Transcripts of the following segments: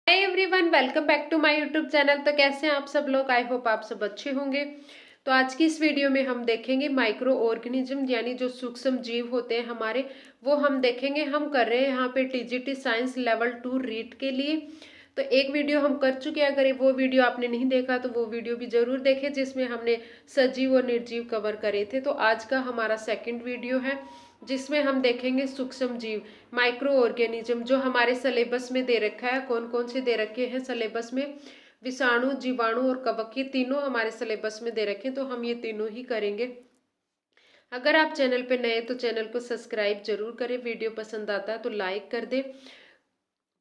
Hi everyone, welcome back to my YouTube channel. तो कैसे हैं आप सब लोग? आई होप आप सब अच्छे होंगे। तो आज की इस वीडियो में हम देखेंगे माइक्रो ऑर्गेनिज्म यानी जो सूक्ष्म जीव होते हैं हमारे, वो हम देखेंगे। हम कर रहे हैं यहाँ पे टीजीटी साइंस लेवल 2 रीट के लिए। तो एक वीडियो हम कर चुके हैं, अगर वो वीडियो आपने नहीं देखा तो वो वीडियो भी जरूर देखें, जिसमें हमने सजीव और निर्जीव कवर करे थे। तो आज का हमारा सेकंड वीडियो है जिसमें हम देखेंगे सूक्ष्म जीव, माइक्रो ऑर्गेनिज्म, जो हमारे सिलेबस में दे रखा है। कौन कौन से दे रखे हैं सिलेबस में? विषाणु, जीवाणु और कवक, ये तीनों हमारे सिलेबस में दे रखे हैं, तो हम ये तीनों ही करेंगे। अगर आप चैनल पे नए तो चैनल को सब्सक्राइब जरूर करें, वीडियो पसंद आता है तो लाइक कर दें,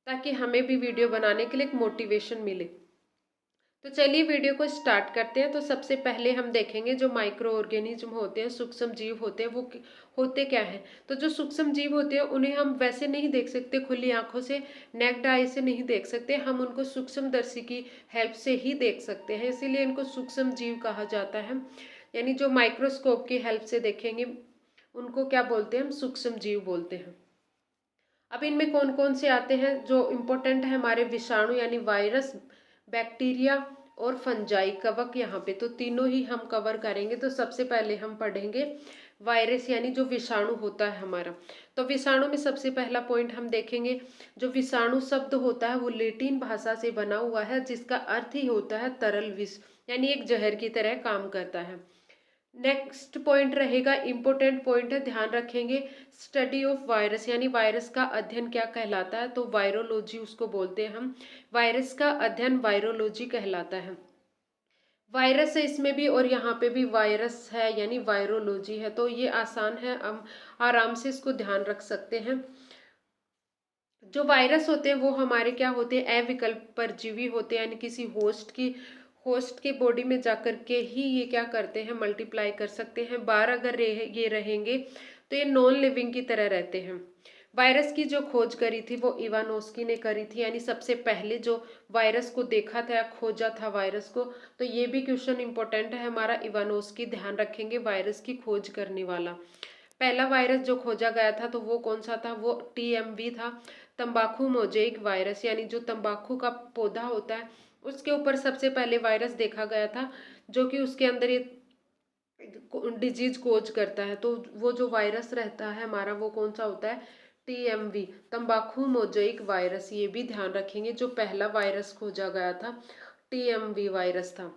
ताकि हमें भी वीडियो बनाने के लिए एक मोटिवेशन मिले। तो चलिए वीडियो को स्टार्ट करते हैं। तो सबसे पहले हम देखेंगे जो माइक्रो ऑर्गेनिज्म होते हैं, सूक्ष्म जीव होते हैं, वो होते क्या हैं। तो जो सूक्ष्म जीव होते हैं उन्हें हम वैसे नहीं देख सकते खुली आंखों से, नेक्ड आई से नहीं देख सकते, हम उनको सूक्ष्मदर्शी की हेल्प से ही देख सकते हैं, इसीलिए इनको सूक्ष्म जीव कहा जाता है। यानी जो माइक्रोस्कोप की हेल्प से देखेंगे उनको क्या बोलते हैं? हम सूक्ष्म जीव बोलते हैं। अब इनमें कौन कौन से आते हैं जो इम्पोर्टेंट है? हमारे विषाणु यानी वायरस, बैक्टीरिया और फंजाई, कवक, यहाँ पे तो तीनों ही हम कवर करेंगे। तो सबसे पहले हम पढ़ेंगे वायरस यानी जो विषाणु होता है हमारा। तो विषाणु में सबसे पहला पॉइंट हम देखेंगे, जो विषाणु शब्द होता है वो लैटिन भाषा से बना हुआ है, जिसका अर्थ ही होता है तरल विष, यानी एक जहर की तरह काम करता है। नेक्स्ट पॉइंट रहेगा, इंपॉर्टेंट पॉइंट है, ध्यान रखेंगे, स्टडी ऑफ वायरस यानी वायरस का अध्ययन क्या कहलाता है? तो वायरोलॉजी उसको बोलते हैं हम। वायरस का अध्ययन वायरोलॉजी कहलाता है। वायरस है इसमें भी और यहाँ पे भी वायरस है यानी वायरोलॉजी है। तो ये आसान है, हम आराम से इसको ध्यान रख सकते हैं। जो वायरस होते हैं वो हमारे क्या होते हैं? अविकल्प परजीवी होते हैं, यानी किसी होस्ट के बॉडी में जाकर के ही ये क्या करते हैं? मल्टीप्लाई कर सकते हैं। बाहर अगर ये रहेंगे तो ये नॉन लिविंग की तरह रहते हैं। वायरस की जो खोज करी थी वो इवानोस्की ने करी थी, यानी सबसे पहले जो वायरस को देखा था या खोजा था वायरस को। तो ये भी क्वेश्चन इंपॉर्टेंट है हमारा, इवानोस्की, ध्यान रखेंगे, वायरस की खोज करने वाला। पहला वायरस जो खोजा गया था तो वो कौन सा था? वो टीएमवी था, तंबाकू मोजेइक वायरस, यानी जो तंबाकू का पौधा होता है उसके ऊपर सबसे पहले वायरस देखा गया था, जो कि उसके अंदर ये डिजीज कोज करता है। तो वो जो वायरस रहता है हमारा वो कौन सा होता है? टीएमवी, तंबाकू मोजेइक वायरस। ये भी ध्यान रखेंगे, जो पहला वायरस खोजा गया था टीएमवी वायरस था।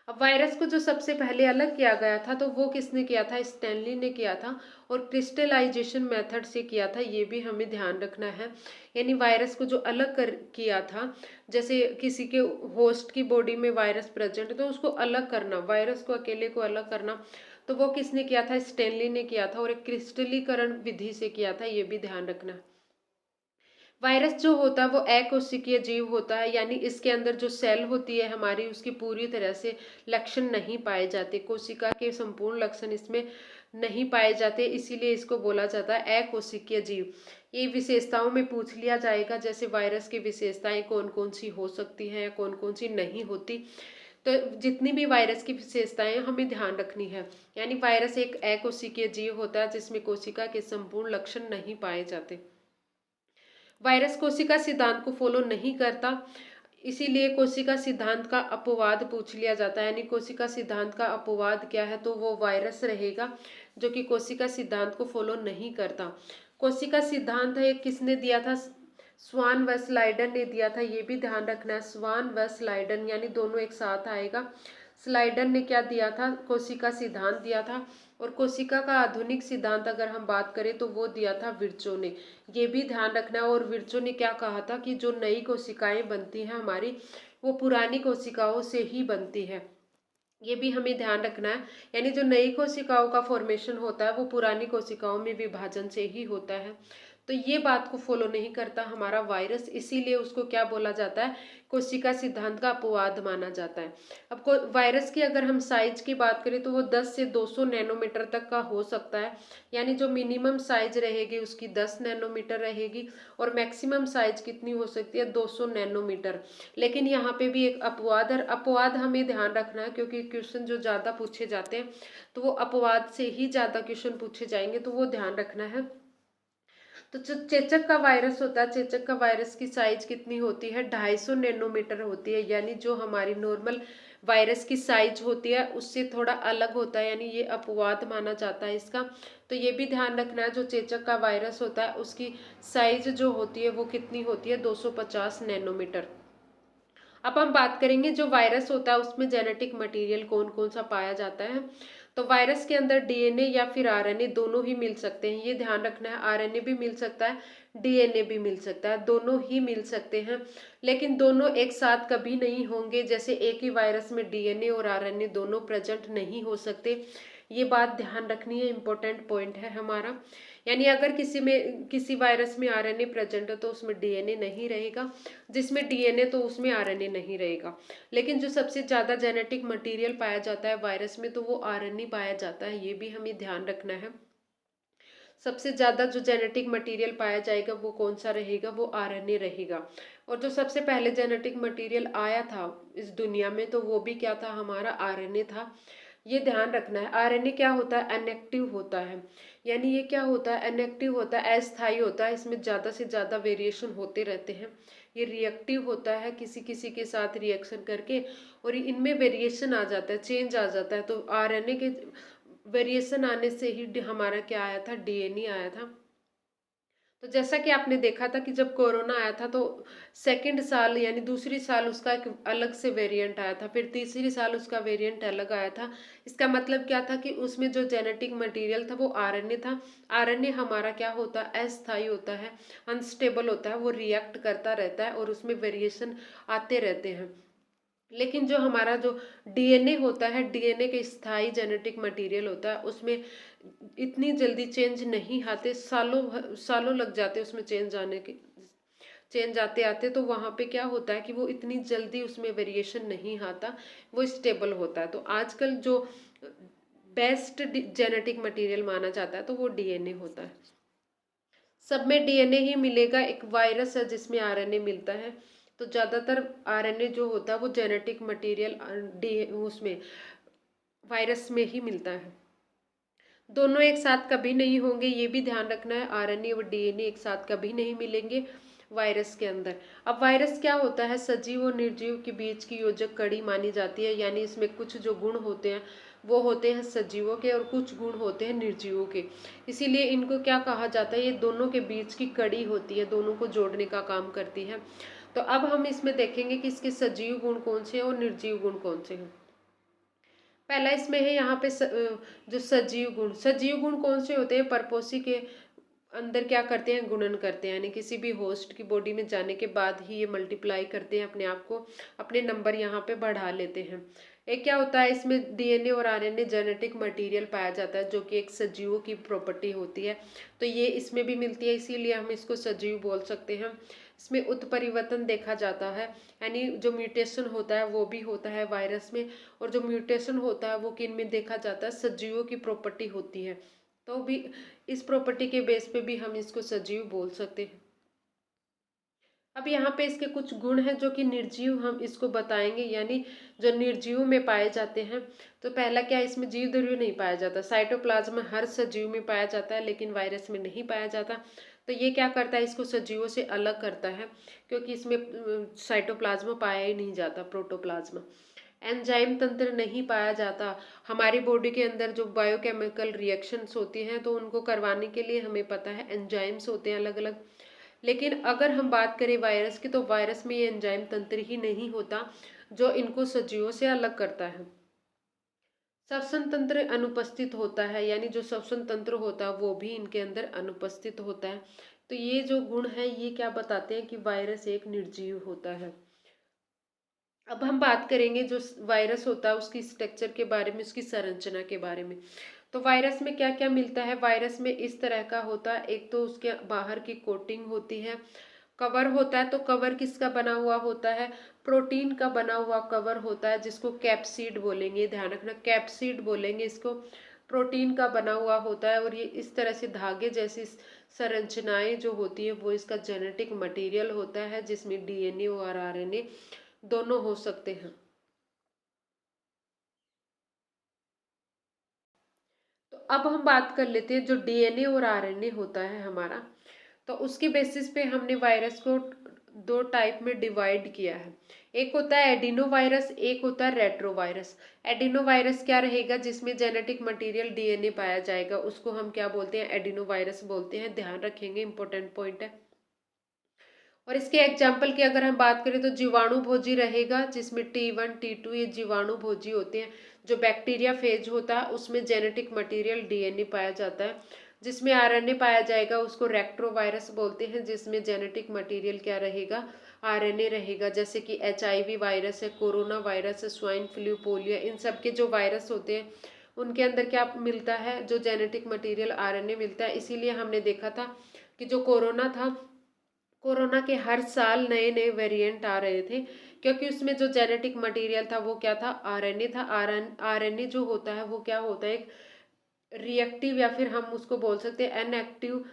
अब वायरस को जो सबसे पहले अलग किया गया था तो वो किसने किया था? स्टैनली ने किया था, और क्रिस्टलाइजेशन मेथड से किया था, ये भी हमें ध्यान रखना है। यानी वायरस को जो अलग कर किया था, जैसे किसी के होस्ट की बॉडी में वायरस प्रेजेंट है तो उसको अलग करना, वायरस को अकेले को अलग करना, तो वो किसने किया था? स्टैनली ने किया था, और एक क्रिस्टलीकरण विधि से किया था, ये भी ध्यान रखना। वायरस जो होता है वो अकोशिकीय जीव होता है, यानी इसके अंदर जो सेल होती है हमारी उसकी पूरी तरह से लक्षण नहीं पाए जाते, कोशिका के संपूर्ण लक्षण इसमें नहीं पाए जाते, इसीलिए इसको बोला जाता है अकोशिकीय जीव। ये विशेषताओं में पूछ लिया जाएगा, जैसे वायरस की विशेषताएं कौन कौन सी हो सकती हैं या कौन कौन सी नहीं होती। तो जितनी भी वायरस की विशेषताएं हमें ध्यान रखनी है। यानी वायरस एक अकोशिकीय जीव होता है जिसमें कोशिका के संपूर्ण लक्षण नहीं पाए जाते। वायरस कोशिका सिद्धांत को फॉलो नहीं करता, इसीलिए कोशिका सिद्धांत का अपवाद पूछ लिया जाता है। यानी कोशिका सिद्धांत का अपवाद क्या है? तो वो वायरस रहेगा जो कि कोशिका सिद्धांत को फॉलो नहीं करता। कोशिका सिद्धांत है किसने दिया था? स्वान व स्लाइडन ने दिया था, ये भी ध्यान रखना है। स्वान व स्लाइडन यानी दोनों एक साथ आएगा। स्लाइडन ने क्या दिया था? कोशिका सिद्धांत दिया था। और कोशिका का आधुनिक सिद्धांत अगर हम बात करें तो वो दिया था विर्चो ने, ये भी ध्यान रखना है। और विर्चो ने क्या कहा था कि जो नई कोशिकाएं बनती हैं हमारी, वो पुरानी कोशिकाओं से ही बनती है, ये भी हमें ध्यान रखना है। यानी जो नई कोशिकाओं का फॉर्मेशन होता है वो पुरानी कोशिकाओं में विभाजन से ही होता है। तो ये बात को फॉलो नहीं करता हमारा वायरस, इसीलिए उसको क्या बोला जाता है? कोशिका सिद्धांत का अपवाद माना जाता है। अब वायरस की अगर हम साइज की बात करें तो वो 10 से 200 नैनोमीटर तक का हो सकता है। यानी जो मिनिमम साइज रहेगी उसकी 10 नैनोमीटर रहेगी, और मैक्सिमम साइज कितनी हो सकती है? 200 नैनोमीटर। लेकिन यहाँ पे भी एक अपवाद, और अपवाद हमें ध्यान रखना है, क्योंकि क्वेश्चन जो ज़्यादा पूछे जाते हैं तो वो अपवाद से ही ज़्यादा क्वेश्चन पूछे जाएंगे, तो वो ध्यान रखना है। तो जो चेचक का वायरस होता है, चेचक का वायरस की साइज कितनी होती है, 250 नैनोमीटर होती है, यानी जो हमारी नॉर्मल वायरस की साइज होती है उससे थोड़ा अलग होता है, यानी ये अपवाद माना जाता है इसका। तो ये भी ध्यान रखना है, जो चेचक का वायरस होता है उसकी साइज जो होती है वो कितनी होती है, 250 नैनोमीटर। अब हम बात करेंगे जो वायरस होता है उसमें जेनेटिक मटेरियल कौन कौन सा पाया जाता है। तो वायरस के अंदर डीएनए या फिर आरएनए दोनों ही मिल सकते हैं, ये ध्यान रखना है। आरएनए भी मिल सकता है, डीएनए भी मिल सकता है, दोनों ही मिल सकते हैं, लेकिन दोनों एक साथ कभी नहीं होंगे। जैसे एक ही वायरस में डीएनए और आरएनए दोनों प्रेजेंट नहीं हो सकते, ये बात ध्यान रखनी है, इंपॉर्टेंट पॉइंट है हमारा। यानी अगर किसी वायरस में आरएनए प्रेजेंट है तो उसमें डीएनए नहीं रहेगा, जिसमें डीएनए तो उसमें आरएनए नहीं रहेगा। लेकिन जो सबसे ज्यादा जेनेटिक मटेरियल पाया जाता है वायरस में तो वो आरएनए पाया जाता है, ये भी हमें ध्यान रखना है। सबसे ज्यादा जो जेनेटिक मटेरियल पाया जाएगा वो कौन सा रहेगा, वो आरएनए रहेगा। और जो सबसे पहले जेनेटिक मटेरियल आया था इस दुनिया में तो वो भी क्या था, हमारा आरएनए था। ये ध्यान रखना है। आरएनए क्या होता है, इनएक्टिव होता है, यानी ये क्या होता है, इनएक्टिव होता है, अस्थायी होता है, इसमें ज्यादा से ज्यादा वेरिएशन होते रहते हैं। ये रिएक्टिव होता है, किसी किसी के साथ रिएक्शन करके और इनमें वेरिएशन आ जाता है, चेंज आ जाता है। तो आरएनए के वेरिएशन आने से ही हमारा क्या आया था, डीएनए आया था। तो जैसा कि आपने देखा था कि जब कोरोना आया था तो सेकंड साल यानी दूसरी साल उसका एक अलग से वेरिएंट आया था, फिर तीसरी साल उसका वेरिएंट अलग आया था। इसका मतलब क्या था कि उसमें जो जेनेटिक मटेरियल था वो आरएनए था। आरएनए हमारा क्या होता है, अस्थायी होता है, अनस्टेबल होता है, वो रिएक्ट करता रहता है और उसमें वेरिएशन आते रहते हैं। लेकिन जो हमारा जो डीएनए होता है, डीएनए के स्थायी जेनेटिक मटेरियल होता है, उसमें इतनी जल्दी चेंज नहीं आते, सालों सालों लग जाते उसमें चेंज आने के, चेंज आते आते। तो वहां पे क्या होता है कि वो इतनी जल्दी उसमें वेरिएशन नहीं आता, वो स्टेबल होता है। तो आजकल जो बेस्ट जेनेटिक मटेरियल माना जाता है तो वो डीएनए होता है। सब में डीएनए ही मिलेगा, एक वायरस है जिसमें आरएनए मिलता है। तो ज्यादातर आरएनए जो होता है वो जेनेटिक मटेरियल डी उसमें वायरस में ही मिलता है। दोनों एक साथ कभी नहीं होंगे, ये भी ध्यान रखना है। आरएनए और डीएनए एक साथ कभी नहीं मिलेंगे वायरस के अंदर। अब वायरस क्या होता है, सजीव और निर्जीव के बीच की योजक कड़ी मानी जाती है, यानी इसमें कुछ जो गुण होते हैं वो होते हैं सजीवों के और कुछ गुण होते हैं निर्जीवों के। इसीलिए इनको क्या कहा जाता है, ये दोनों के बीच की कड़ी होती है, दोनों को जोड़ने का काम करती है। तो अब हम इसमें देखेंगे कि इसके सजीव गुण कौन से हैं और निर्जीव गुण कौन से हैं। पहला इसमें है यहाँ पे जो सजीव गुण, सजीव गुण कौन से होते हैं, परपोषी के अंदर क्या करते हैं, गुणन करते हैं, यानी किसी भी होस्ट की बॉडी में जाने के बाद ही ये मल्टीप्लाई करते हैं अपने आप को, अपने नंबर यहाँ पे बढ़ा लेते हैं। एक क्या होता है, इसमें डीएनए और आरएनए जेनेटिक मटेरियल पाया जाता है जो कि एक सजीवों की प्रॉपर्टी होती है। तो ये इसमें भी मिलती है, इसीलिए हम इसको सजीव बोल सकते हैं। इसमें उत्परिवर्तन देखा जाता है, यानी जो म्यूटेशन होता है वो भी होता है वायरस में। और जो म्यूटेशन होता है वो किन में देखा जाता है, सजीवों की प्रॉपर्टी होती है। तो भी इस प्रॉपर्टी के बेस पे भी हम इसको सजीव बोल सकते हैं। अब यहाँ पे इसके कुछ गुण हैं जो कि निर्जीव हम इसको बताएंगे, यानी जो निर्जीव में पाए जाते हैं। तो पहला क्या है, इसमें जीव ध्रुव नहीं पाया जाता, साइटोप्लाज्म हर सजीव में पाया जाता है लेकिन वायरस में नहीं पाया जाता। तो ये क्या करता है, इसको सजीवों से अलग करता है, क्योंकि इसमें साइटोप्लाज्म पाया ही नहीं जाता, प्रोटोप्लाज्म। एंजाइम तंत्र नहीं पाया जाता। हमारी बॉडी के अंदर जो बायोकेमिकल रिएक्शंस होती हैं तो उनको करवाने के लिए हमें पता है एंजाइम्स होते हैं अलग अलग। लेकिन अगर हम बात करें वायरस की तो वायरस में ये एंजाइम तंत्र ही नहीं होता जो इनको सजीवों से अलग करता है। श्वसन तंत्र अनुपस्थित होता है, यानी जो श्वसन तंत्र होता है वो भी इनके अंदर अनुपस्थित होता है। तो ये जो गुण है ये क्या बताते हैं कि वायरस एक निर्जीव होता है। अब हम बात करेंगे जो वायरस होता है उसकी स्ट्रक्चर के बारे में, उसकी संरचना के बारे में। तो वायरस में क्या क्या मिलता है, वायरस में इस तरह का होता है, एक तो उसके बाहर की कोटिंग होती है, कवर होता है। तो कवर किसका बना हुआ होता है, प्रोटीन का बना हुआ कवर होता है जिसको कैप्सिड बोलेंगे, ध्यान रखना कैप्सिड बोलेंगे इसको। प्रोटीन का बना हुआ होता है और ये इस तरह से धागे जैसी संरचनाएं जो होती है वो इसका जेनेटिक मटेरियल होता है, जिसमें डीएनए और आरएनए दोनों हो सकते हैं। तो अब हम बात कर लेते हैं जो डीएनए और आरएनए होता है हमारा। तो उसकी बेसिस पे हमने वायरस को दो टाइप में डिवाइड किया है। एक होता है एडिनो वायरस, एक होता है रेट्रो वायरस। एडिनो वायरस क्या रहेगा, जिसमें जेनेटिक मटेरियल डीएनए पाया जाएगा, उसको हम क्या बोलते हैं, एडिनो वायरस बोलते हैं। ध्यान रखेंगे, इंपॉर्टेंट पॉइंट है। और इसके एग्जाम्पल की अगर हम बात करें तो जीवाणु भोजी रहेगा, जिसमें T1 T2 ये जीवाणु भोजी होते हैं। जो बैक्टीरिया फेज होता है उसमें जेनेटिक मटेरियल डीएनए पाया जाता है। जिसमें आरएनए पाया जाएगा उसको रेक्ट्रोवायरस बोलते हैं, जिसमें जेनेटिक मटेरियल क्या रहेगा, आरएनए रहेगा। जैसे कि HIV वायरस है, कोरोना वायरस है, स्वाइन फ्लू, पोलियो, इन सब के जो वायरस होते हैं उनके अंदर क्या मिलता है, जो जेनेटिक मटेरियल आरएनए मिलता है। इसीलिए हमने देखा था कि जो कोरोना था, कोरोना के हर साल नए नए वेरिएंट आ रहे थे, क्योंकि उसमें जो जेनेटिक मटेरियल था वो क्या था, आरएनए था। आरएनए जो होता है वो क्या होता है, एक रिएक्टिव, या फिर हम उसको बोल सकते हैं इनएक्टिव,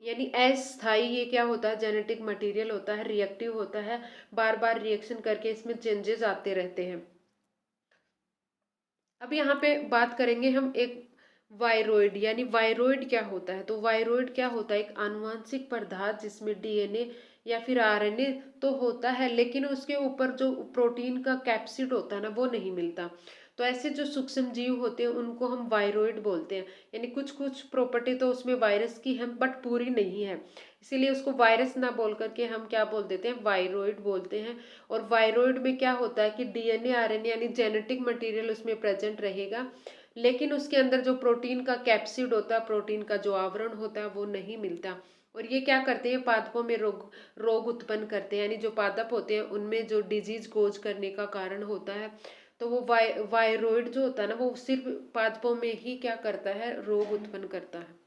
यानी अस्थाई। ये क्या होता है, जेनेटिक मटेरियल होता है, रिएक्टिव होता है, बार बार रिएक्शन करके इसमें चेंजेस आते रहते हैं। अब यहाँ पे बात करेंगे हम एक वायरोइड, यानी वायरोइड क्या होता है। तो वायरोइड क्या होता है, एक आनुवांशिक पदार्थ जिसमें डीएनए या फिर आरएनए तो होता है, लेकिन उसके ऊपर जो प्रोटीन का कैप्सिड होता है ना, वो नहीं मिलता। तो ऐसे जो सूक्ष्म जीव होते हैं उनको हम वायरोइड बोलते हैं। यानी कुछ कुछ प्रॉपर्टी तो उसमें वायरस की है बट पूरी नहीं है, इसीलिए उसको वायरस ना बोल करके हम क्या बोल देते हैं, वायरोइड बोलते हैं। और वायरोइड में क्या होता है कि डीएनए आरएनए यानी जेनेटिक मटेरियल उसमें प्रेजेंट रहेगा, लेकिन उसके अंदर जो प्रोटीन का कैप्सिड होता है, प्रोटीन का जो आवरण होता है, वो नहीं मिलता। और ये क्या करते हैं, पादपों में रोग रोग उत्पन्न करते हैं। यानी जो पादप होते हैं उनमें जो डिजीज कोज करने का कारण होता है। तो वो वायरोइड जो होता है ना, वो सिर्फ पादपों में ही क्या करता है, रोग उत्पन्न करता है।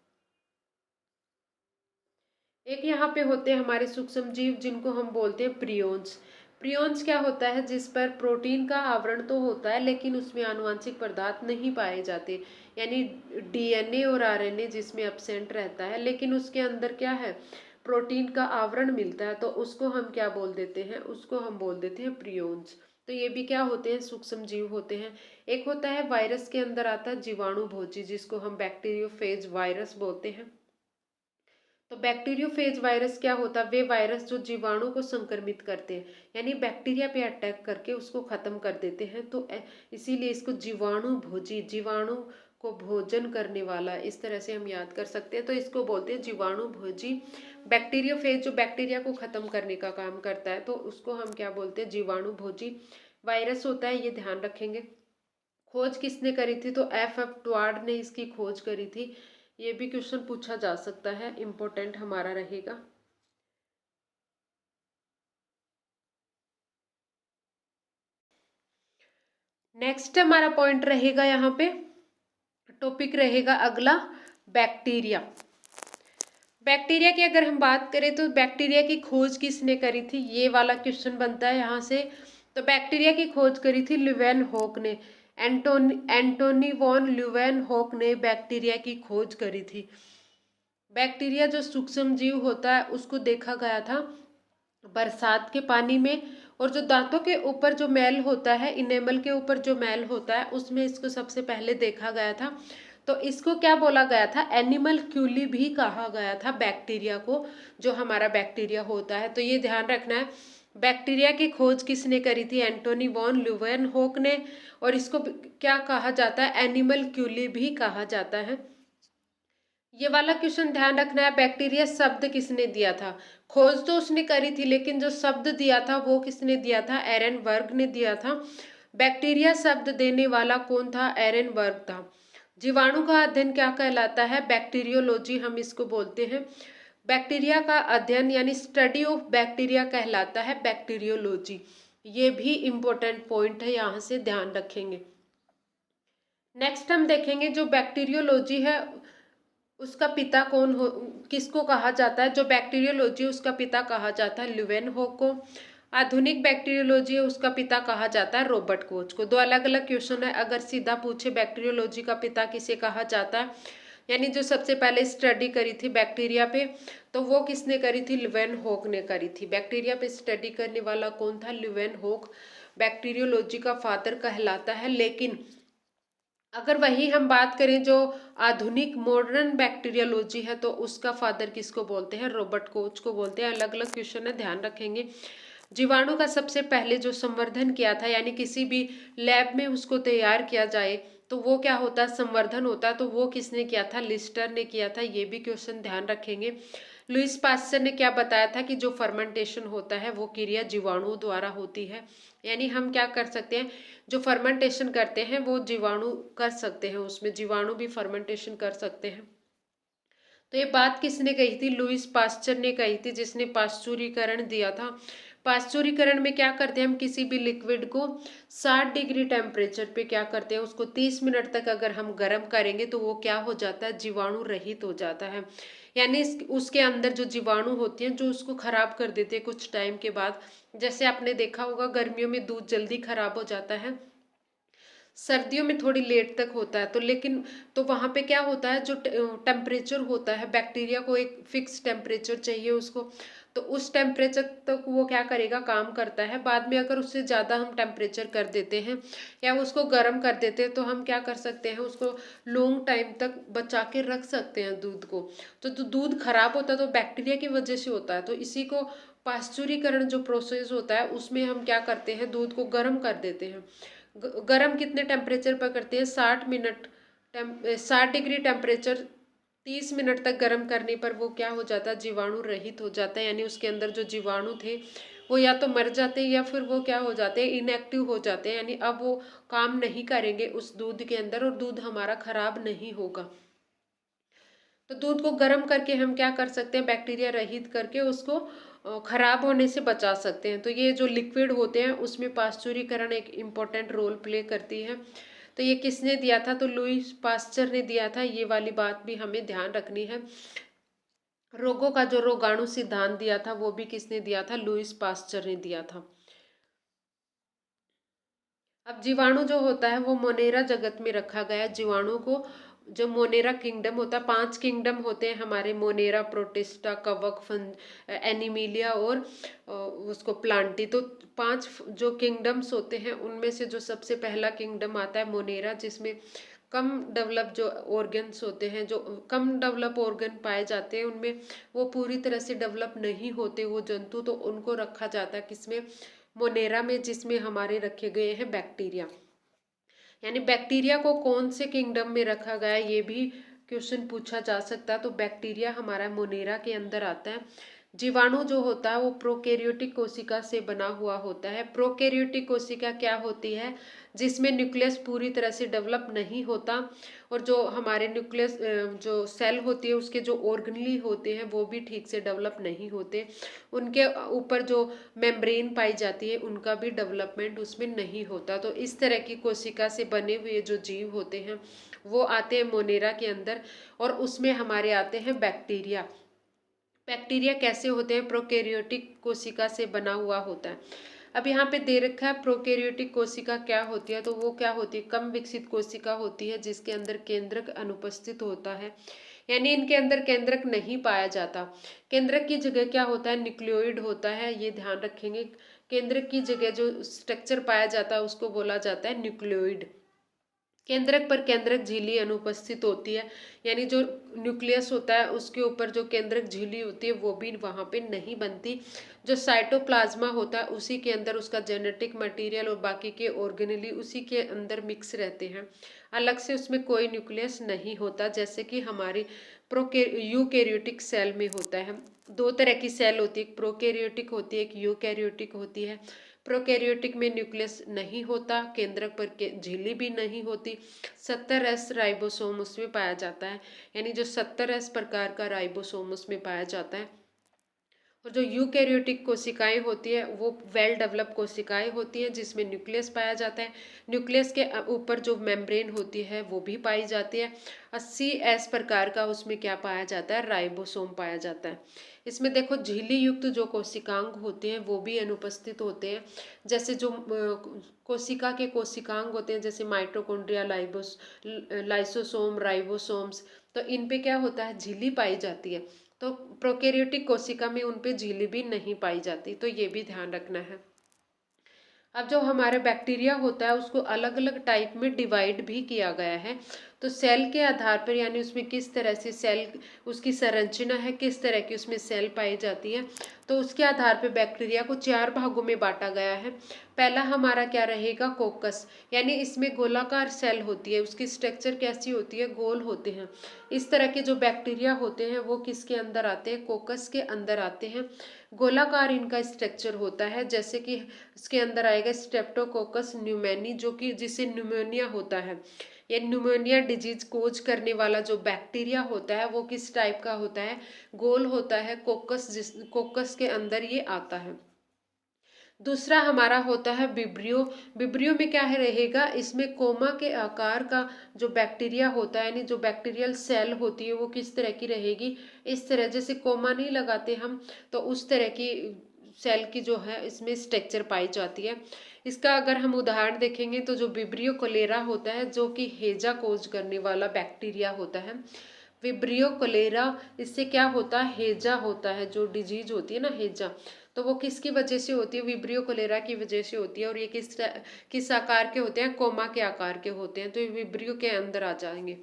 एक यहाँ पे होते हैं हमारे सूक्ष्म जीव जिनको हम बोलते हैं प्रियोन्स। प्रियोन्स क्या होता है, जिस पर प्रोटीन का आवरण तो होता है लेकिन उसमें आनुवांशिक पदार्थ नहीं पाए जाते। यानी डीएनए और आरएनए जिसमें एब्सेंट रहता है, लेकिन उसके अंदर क्या है, प्रोटीन का आवरण मिलता है। तो उसको हम क्या बोल देते हैं, उसको हम बोल देते हैं प्रियोन्स। तो ये भी क्या होते हैं, सूक्ष्म जीव होते हैं। एक होता है वायरस के अंदर आता है जीवाणु भोजी, जिसको हम बैक्टीरियोफेज वायरस बोलते हैं। तो बैक्टीरियोफेज वायरस क्या होता है, वे वायरस जो जीवाणु को संक्रमित करते हैं, यानी बैक्टीरिया पे अटैक करके उसको खत्म कर देते हैं। तो इसीलिए इसको जीवाणु भोजी, जीवाणु को भोजन करने वाला, इस तरह से हम याद कर सकते हैं। तो इसको बोलते हैं जीवाणु भोजी। बैक्टीरियोफेज जो बैक्टीरिया को खत्म करने का काम करता है, तो उसको हम क्या बोलते हैं, जीवाणु भोजी वायरस होता है। ये ध्यान रखेंगे। खोज किसने करी थी, तो F ट्वार्ड ने इसकी खोज करी थी। ये भी क्वेश्चन पूछा जा सकता है, इम्पोर्टेंट हमारा रहेगा। नेक्स्ट हमारा पॉइंट रहेगा, यहाँ पे टॉपिक रहेगा अगला, बैक्टीरिया। बैक्टीरिया की अगर हम बात करें तो बैक्टीरिया की खोज किसने करी थी, ये वाला क्वेश्चन बनता है यहाँ से। तो बैक्टीरिया की खोज करी थी ल्यूवेन होक ने। एंटोनी वॉन ल्यूवेन होक ने बैक्टीरिया की खोज करी थी। बैक्टीरिया जो सूक्ष्म जीव होता है उसको देखा गया था बरसात के पानी में। और जो दांतों के ऊपर जो मैल होता है, इनेमल के ऊपर जो मैल होता है, उसमें इसको सबसे पहले देखा गया था। तो इसको क्या बोला गया था, एनिमल क्यूली भी कहा गया था बैक्टीरिया को, जो हमारा बैक्टीरिया होता है। तो ये ध्यान रखना है, बैक्टीरिया की खोज किसने करी थी, एंटोनी वॉन ल्यूवेनहोक ने। और इसको क्या कहा जाता है, एनिमल क्यूली भी कहा जाता है। ये वाला क्वेश्चन ध्यान रखना है, बैक्टीरिया शब्द किसने दिया था। खोज तो उसने करी थी, लेकिन जो शब्द दिया था वो किसने दिया था, एरेनबर्ग ने दिया था। बैक्टीरिया शब्द देने वाला कौन था, एरेनबर्ग था। जीवाणु का अध्ययन क्या कहलाता है, बैक्टीरियोलॉजी हम इसको बोलते हैं। बैक्टीरिया का अध्ययन यानी स्टडी ऑफ बैक्टीरिया कहलाता है बैक्टीरियोलॉजी। ये भी इम्पोर्टेंट पॉइंट है, यहाँ से ध्यान रखेंगे। नेक्स्ट हम देखेंगे जो बैक्टीरियोलॉजी है उसका पिता कौन हो, किसको कहा जाता है, जो बैक्टीरियोलॉजी उसका पिता कहा जाता है ल्यूवेनहोक को। आधुनिक बैक्टीरियोलॉजी है उसका पिता कहा जाता है रॉबर्ट कोच को। दो अलग अलग क्वेश्चन है, अगर सीधा पूछे बैक्टीरियोलॉजी का पिता किसे कहा जाता है, यानी जो सबसे पहले स्टडी करी थी बैक्टीरिया पे, तो वो किसने करी थी, ल्यूवेनहोक ने करी थी। बैक्टीरिया पे स्टडी करने वाला कौन था, ल्यूवेनहोक बैक्टीरियोलॉजी का फादर कहलाता है। लेकिन अगर वही हम बात करें जो आधुनिक मॉडर्न बैक्टीरियोलॉजी है, तो उसका फादर किसको बोलते हैं? रॉबर्ट कोच को बोलते हैं। अलग अलग क्वेश्चन है, ध्यान रखेंगे। जीवाणु का सबसे पहले जो संवर्धन किया था, यानी किसी भी लैब में उसको तैयार किया जाए तो वो क्या होता है? संवर्धन होता है। तो वो किसने किया था? लिस्टर ने किया था। ये भी क्वेश्चन ध्यान रखेंगे। लुईस पास्चर ने क्या बताया था कि जो फर्मेंटेशन होता है वो क्रिया जीवाणु द्वारा होती है। यानी हम क्या कर सकते हैं, जो फर्मेंटेशन करते हैं वो जीवाणु कर सकते हैं, उसमें जीवाणु भी फर्मेंटेशन कर सकते हैं। तो ये बात किसने कही थी? लुईस पास्चर ने कही थी, जिसने पाश्चुरीकरण दिया था। पाश्चुरीकरण में क्या करते हैं हम? किसी भी लिक्विड को 60 डिग्री टेम्परेचर पे क्या करते हैं, उसको 30 मिनट तक अगर हम गर्म करेंगे तो वो क्या हो जाता है? जीवाणु रहित हो जाता है। यानी उसके अंदर जो जीवाणु होते हैं जो उसको खराब कर देते हैं कुछ टाइम के बाद। जैसे आपने देखा होगा गर्मियों में दूध जल्दी खराब हो जाता है, सर्दियों में थोड़ी लेट तक होता है। तो लेकिन तो वहाँ पे क्या होता है, जो टेम्परेचर होता है, बैक्टीरिया को एक फिक्स टेम्परेचर चाहिए उसको, तो उस टेम्परेचर तक वो क्या करेगा? काम करता है। बाद में अगर उससे ज़्यादा हम टेम्परेचर कर देते हैं या उसको गर्म कर देते हैं तो हम क्या कर सकते हैं? उसको लॉन्ग टाइम तक बचा के रख सकते हैं दूध को। तो दूध खराब होता है तो बैक्टीरिया की वजह से होता है। तो इसी को पाश्चुरीकरण जो प्रोसेस होता है उसमें हम क्या करते हैं? दूध को गर्म कर देते हैं। गरम कितने टेम्परेचर पर करते हैं? 60 मिनट, 60 डिग्री टेम्परेचर 30 मिनट तक गर्म करने पर वो क्या हो जाता है? जीवाणु रहित हो जाता है। यानी उसके अंदर जो जीवाणु थे वो या तो मर जाते हैं या फिर वो क्या हो जाते हैं? इनएक्टिव हो जाते हैं। यानी अब वो काम नहीं करेंगे उस दूध के अंदर और दूध हमारा खराब नहीं होगा। तो दूध को गर्म करके हम क्या कर सकते हैं? बैक्टीरिया रहित करके उसको खराब होने से बचा सकते हैं। तो ये जो लिक्विड होते हैं उसमें पाश्चुरीकरण एक इम्पोर्टेंट रोल प्ले करती है। तो ये किसने दिया था? तो लुईस पास्चर ने दिया था। ये वाली बात भी हमें ध्यान रखनी है। रोगों का जो रोगाणु सिद्धांत दिया था वो भी किसने दिया था? लुईस पास्चर ने दिया था। अब जीवाणु जो होता है वो मोनेरा जगत में रखा गया है। जीवाणु को जो मोनेरा किंगडम होता है, 5 किंगडम होते हैं हमारे, मोनेरा, प्रोटिस्टा, कवक, एनिमिलिया और उसको प्लांटी। तो 5 जो किंगडम्स होते हैं उनमें से जो सबसे पहला किंगडम आता है मोनेरा, जिसमें कम डेवलप जो ऑर्गन्स होते हैं, जो कम डेवलप ऑर्गन पाए जाते हैं उनमें, वो पूरी तरह से डेवलप नहीं होते वो जंतु, तो उनको रखा जाता है किसमें? मोनेरा में, जिसमें हमारे रखे गए हैं बैक्टीरिया। यानी बैक्टीरिया को कौन से किंगडम में रखा गया है ये भी क्वेश्चन पूछा जा सकता है। तो बैक्टीरिया हमारा मोनेरा के अंदर आता है। जीवाणु जो होता है वो प्रोकैरियोटिक कोशिका से बना हुआ होता है। प्रोकैरियोटिक कोशिका क्या होती है? जिसमें न्यूक्लियस पूरी तरह से डेवलप नहीं होता और जो हमारे न्यूक्लियस जो सेल होती है उसके जो ऑर्गेनली होते हैं वो भी ठीक से डेवलप नहीं होते। उनके ऊपर जो मेम्ब्रेन पाई जाती है उनका भी डेवलपमेंट उसमें नहीं होता। तो इस तरह की कोशिका से बने हुए जो जीव होते हैं वो आते हैं मोनेरा के अंदर और उसमें हमारे आते हैं बैक्टीरिया। बैक्टीरिया कैसे होते हैं? प्रोकैरियोटिक कोशिका से बना हुआ होता है। अब यहाँ पे दे रखा है प्रोकैरियोटिक कोशिका क्या होती है, तो वो क्या होती है? कम विकसित कोशिका होती है जिसके अंदर केंद्रक अनुपस्थित होता है। यानी इनके अंदर केंद्रक नहीं पाया जाता। केंद्रक की जगह क्या होता है? न्यूक्लियोइड होता है, ये ध्यान रखेंगे। केंद्रक की जगह जो स्ट्रक्चर पाया जाता है उसको बोला जाता है न्यूक्लियोइड। केंद्रक पर केंद्रक झिल्ली अनुपस्थित होती है। यानी जो न्यूक्लियस होता है उसके ऊपर जो केंद्रक झिल्ली होती है वो भी वहाँ पे नहीं बनती। जो साइटोप्लाज्मा होता है उसी के अंदर उसका जेनेटिक मटेरियल और बाकी के ऑर्गेनेली उसी के अंदर मिक्स रहते हैं। अलग से उसमें कोई न्यूक्लियस नहीं होता, जैसे कि हमारी यूकैरियोटिक सेल में होता है। 2 तरह की सेल होती है, एक प्रोकैरियोटिक होती है, एक यूकैरियोटिक होती है। प्रोकैरियोटिक में न्यूक्लियस नहीं होता, केंद्रक पर के झिल्ली भी नहीं होती। 70S राइबोसोम उसमें पाया जाता है। यानी जो 70S प्रकार का राइबोसोम उसमें पाया जाता है। और जो यूकैरियोटिक कोशिकाएं होती है वो वेल डेवलप कोशिकाएं होती हैं जिसमें न्यूक्लियस पाया जाता है। न्यूक्लियस के ऊपर जो मेम्ब्रेन होती है वो भी पाई जाती है। 80S प्रकार का उसमें क्या पाया जाता है? राइबोसोम पाया जाता है। इसमें देखो झिल्ली युक्त जो कोशिकांग होते हैं वो भी अनुपस्थित होते हैं। जैसे जो कोशिका के कोशिकांग होते हैं जैसे माइटोकॉन्ड्रिया, लाइसोसोम, राइबोसोम्स, तो इन पे क्या होता है? झिल्ली पाई जाती है। तो प्रोकैरियोटिक कोशिका में उन पे झिल्ली भी नहीं पाई जाती, तो ये भी ध्यान रखना है। अब जो हमारा बैक्टीरिया होता है उसको अलग अलग टाइप में डिवाइड भी किया गया है। तो सेल के आधार पर, यानी उसमें किस तरह से सेल, उसकी संरचना है, किस तरह की उसमें सेल पाई जाती है, तो उसके आधार पर बैक्टीरिया को 4 भागों में बांटा गया है। पहला हमारा क्या रहेगा, कोकस, यानी इसमें गोलाकार सेल होती है। उसकी स्ट्रक्चर कैसी होती है, गोल होते हैं। इस तरह के जो बैक्टीरिया होते हैं वो किसके अंदर आते हैं, कोकस के अंदर आते हैं। गोलाकार इनका स्ट्रक्चर होता है। जैसे कि इसके अंदर आएगा स्ट्रेप्टोकोकस न्यूमोनी, जो कि जिसे न्यूमोनिया होता है। ये न्यूमोनिया डिजीज कोज करने वाला जो बैक्टीरिया होता है वो किस टाइप का होता है, गोल होता है। कोकस के अंदर ये आता है। दूसरा हमारा होता है विब्रियो। विब्रियो में क्या है रहेगा, इसमें कोमा के आकार का जो बैक्टीरिया होता है, यानी जो बैक्टीरियल सेल होती है वो किस तरह की रहेगी, इस तरह, जैसे कोमा नहीं लगाते हम, तो उस तरह की सेल की जो है इसमें स्ट्रक्चर पाई जाती है। इसका अगर हम उदाहरण देखेंगे तो जो विब्रियो कोलेरा होता है, जो कि हेजा कोज करने वाला बैक्टीरिया होता है, विब्रियो कोलेरा, इससे क्या होता है, हेजा होता है। जो डिजीज होती है ना हेजा, तो वो किसकी वजह से होती है, विब्रियो कोलेरा की वजह से होती है। और ये किस आकार के होते हैं, कोमा के आकार के होते हैं, तो ये विब्रियो के अंदर आ जाएंगे।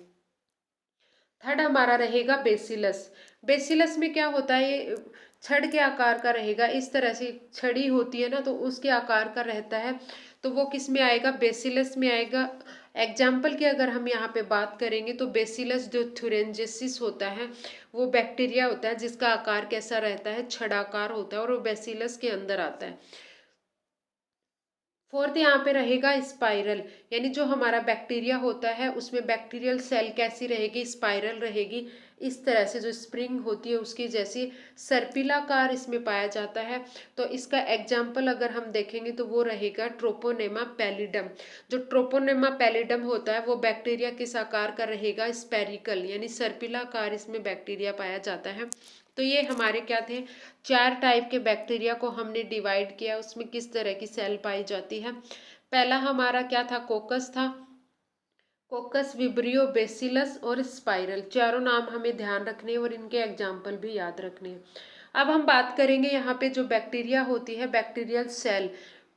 थर्ड हमारा रहेगा बेसिलस। बेसिलस में क्या होता है, ये छड़ के आकार का रहेगा। इस तरह से छड़ी होती है ना, तो उसके आकार का रहता है। तो वो किस में आएगा, बेसिलस में आएगा। एग्जाम्पल की अगर हम यहाँ पे बात करेंगे तो बेसिलस जो थुरेंजेसिस होता है, वो बैक्टीरिया होता है जिसका आकार कैसा रहता है, छड़ाकार होता है, और वो बेसिलस के अंदर आता है। फोर्थ यहाँ पे रहेगा स्पाइरल, यानी जो हमारा बैक्टीरिया होता है उसमें बैक्टीरियल सेल कैसी रहेगी, स्पाइरल रहेगी। इस तरह से जो स्प्रिंग होती है उसकी जैसी सर्पिलाकार इसमें पाया जाता है। तो इसका एग्जाम्पल अगर हम देखेंगे तो वो रहेगा ट्रोपोनेमा पैलिडम। जो ट्रोपोनेमा पैलिडम होता है वो बैक्टीरिया किस आकार का रहेगा, स्पेरिकल, यानी सर्पिलाकार इसमें बैक्टीरिया पाया जाता है। तो ये हमारे क्या थे, 4 टाइप के बैक्टीरिया को हमने डिवाइड किया, उसमें किस तरह की सेल पाई जाती है। पहला हमारा क्या था, कोकस था। कोकस, विब्रियो, बेसिलस और स्पाइरल, चारों नाम हमें ध्यान रखने हैं और इनके एग्जाम्पल भी याद रखने हैं। अब हम बात करेंगे यहाँ पे जो बैक्टीरिया होती है, बैक्टीरियल सेल,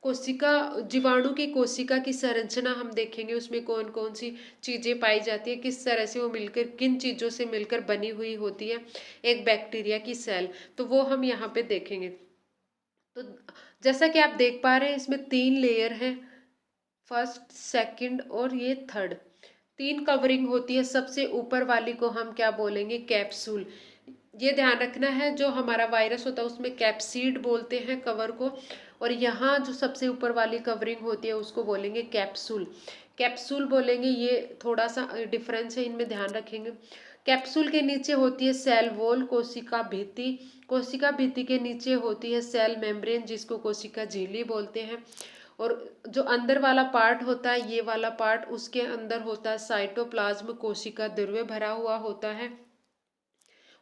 कोशिका, जीवाणु की कोशिका की संरचना हम देखेंगे। उसमें कौन कौन सी चीजें पाई जाती है, किस तरह से वो मिलकर, किन चीजों से मिलकर बनी हुई होती है एक बैक्टीरिया की सेल, तो वो हम यहाँ पे देखेंगे। तो जैसा कि आप देख पा रहे हैं इसमें 3 लेयर हैं, फर्स्ट, सेकंड और ये थर्ड। 3 कवरिंग होती है। सबसे ऊपर वाली को हम क्या बोलेंगे, कैप्सूल। ये ध्यान रखना है, जो हमारा वायरस होता है उसमें कैप्सीड बोलते हैं कवर को, और यहाँ जो सबसे ऊपर वाली कवरिंग होती है उसको बोलेंगे कैप्सूल। कैप्सूल बोलेंगे, ये थोड़ा सा डिफरेंस है, इनमें ध्यान रखेंगे। कैप्सूल के नीचे होती है सेल वॉल, कोशिका भित्ति। कोशिका भित्ति के नीचे होती है सेल मेम्ब्रेन, जिसको कोशिका झिल्ली बोलते हैं। और जो अंदर वाला पार्ट होता है, ये वाला पार्ट, उसके अंदर होता है साइटोप्लाज्म, कोशिका द्रव्य भरा हुआ होता है।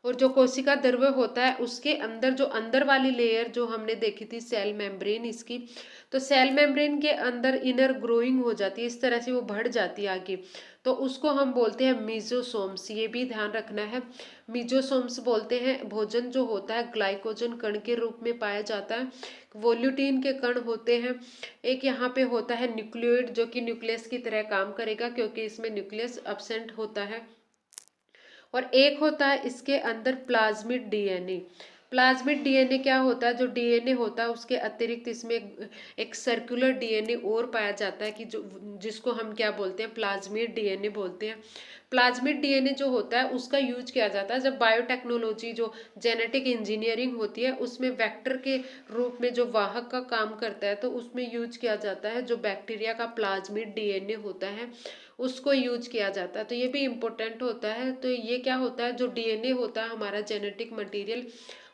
और जो कोशिका द्रव्य होता है उसके अंदर जो अंदर वाली लेयर जो हमने देखी थी सेल मेम्ब्रेन इसकी, तो सेल मेम्ब्रेन के अंदर इनर ग्रोइंग हो जाती है, इस तरह से वो बढ़ जाती है आगे, तो उसको हम बोलते हैं मीजोसोम्स। ये भी ध्यान रखना है, मीजोसोम्स बोलते हैं। भोजन जो होता है ग्लाइकोजन कण के रूप में पाया जाता है, वोल्यूटिन के कण होते हैं। एक यहाँ पे होता है न्यूक्लियोइड, जो कि न्यूक्लियस की तरह काम करेगा क्योंकि इसमें न्यूक्लियस एब्सेंट होता है। और एक होता है इसके अंदर प्लाज्मिड डीएनए। प्लाज्मिड डीएनए क्या होता है, जो डीएनए होता है उसके अतिरिक्त इसमें एक सर्कुलर डीएनए और पाया जाता है, कि जो जिसको हम क्या बोलते हैं, प्लाज्मिड डीएनए बोलते हैं। प्लाज्मिड डीएनए जो होता है उसका यूज किया जाता है जब बायोटेक्नोलॉजी, जो जेनेटिक इंजीनियरिंग होती है, उसमें वेक्टर के रूप में जो वाहक का काम करता है, तो उसमें यूज किया जाता है जो बैक्टीरिया का प्लाज्मिड डीएनए होता है उसको यूज किया जाता है। तो ये भी इम्पोर्टेंट होता है। तो ये क्या होता है, जो डीएनए होता है हमारा जेनेटिक मटेरियल,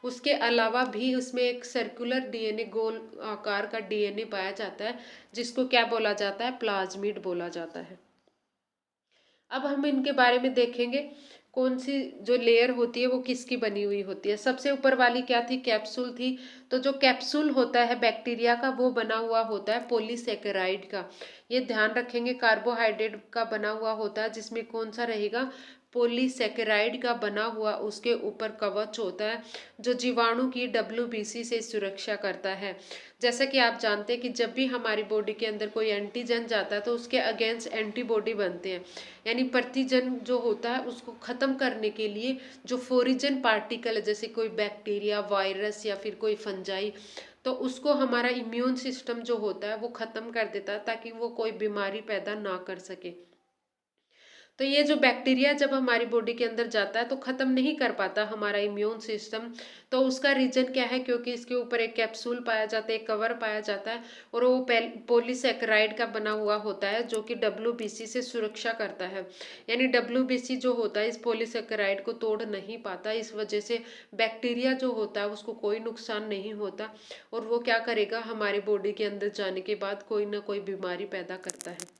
उसके अलावा भी उसमें एक सर्कुलर डीएनए, गोल आकार का डीएनए पाया जाता है, जिसको क्या बोला जाता है, प्लाज्मिड बोला जाता है। अब हम इनके बारे में देखेंगे कौन सी जो लेयर होती है वो किसकी बनी हुई होती है। सबसे ऊपर वाली क्या थी, कैप्सूल थी। तो जो कैप्सूल होता है बैक्टीरिया का वो बना हुआ होता है पॉलीसेकेराइड का। ये ध्यान रखेंगे, कार्बोहाइड्रेट का बना हुआ होता है, जिसमें कौन सा रहेगा, पॉलीसैकेराइड का बना हुआ उसके ऊपर कवच होता है जो जीवाणु की WBC से सुरक्षा करता है। जैसा कि आप जानते हैं कि जब भी हमारी बॉडी के अंदर कोई एंटीजन जाता है तो उसके अगेंस्ट एंटीबॉडी बनते हैं, यानी प्रतिजन जो होता है उसको खत्म करने के लिए जो फोरिजन पार्टिकल है, जैसे कोई बैक्टीरिया, वायरस या फिर कोई फंजाई, तो उसको हमारा इम्यून सिस्टम जो होता है वो खत्म कर देता है ताकि वो कोई बीमारी पैदा ना कर सके। तो ये जो बैक्टीरिया जब हमारी बॉडी के अंदर जाता है तो खत्म नहीं कर पाता हमारा इम्यून सिस्टम। तो उसका रीजन क्या है, क्योंकि इसके ऊपर एक कैप्सूल पाया जाता है, एक कवर पाया जाता है, और वो पॉलीसैकेराइड का बना हुआ होता है जो कि WBC से सुरक्षा करता है। यानी WBC जो होता है इस पॉलीसैकेराइड को तोड़ नहीं पाता, इस वजह से बैक्टीरिया जो होता है उसको कोई नुकसान नहीं होता, और वो क्या करेगा, हमारी बॉडी के अंदर जाने के बाद कोई ना कोई बीमारी पैदा करता है।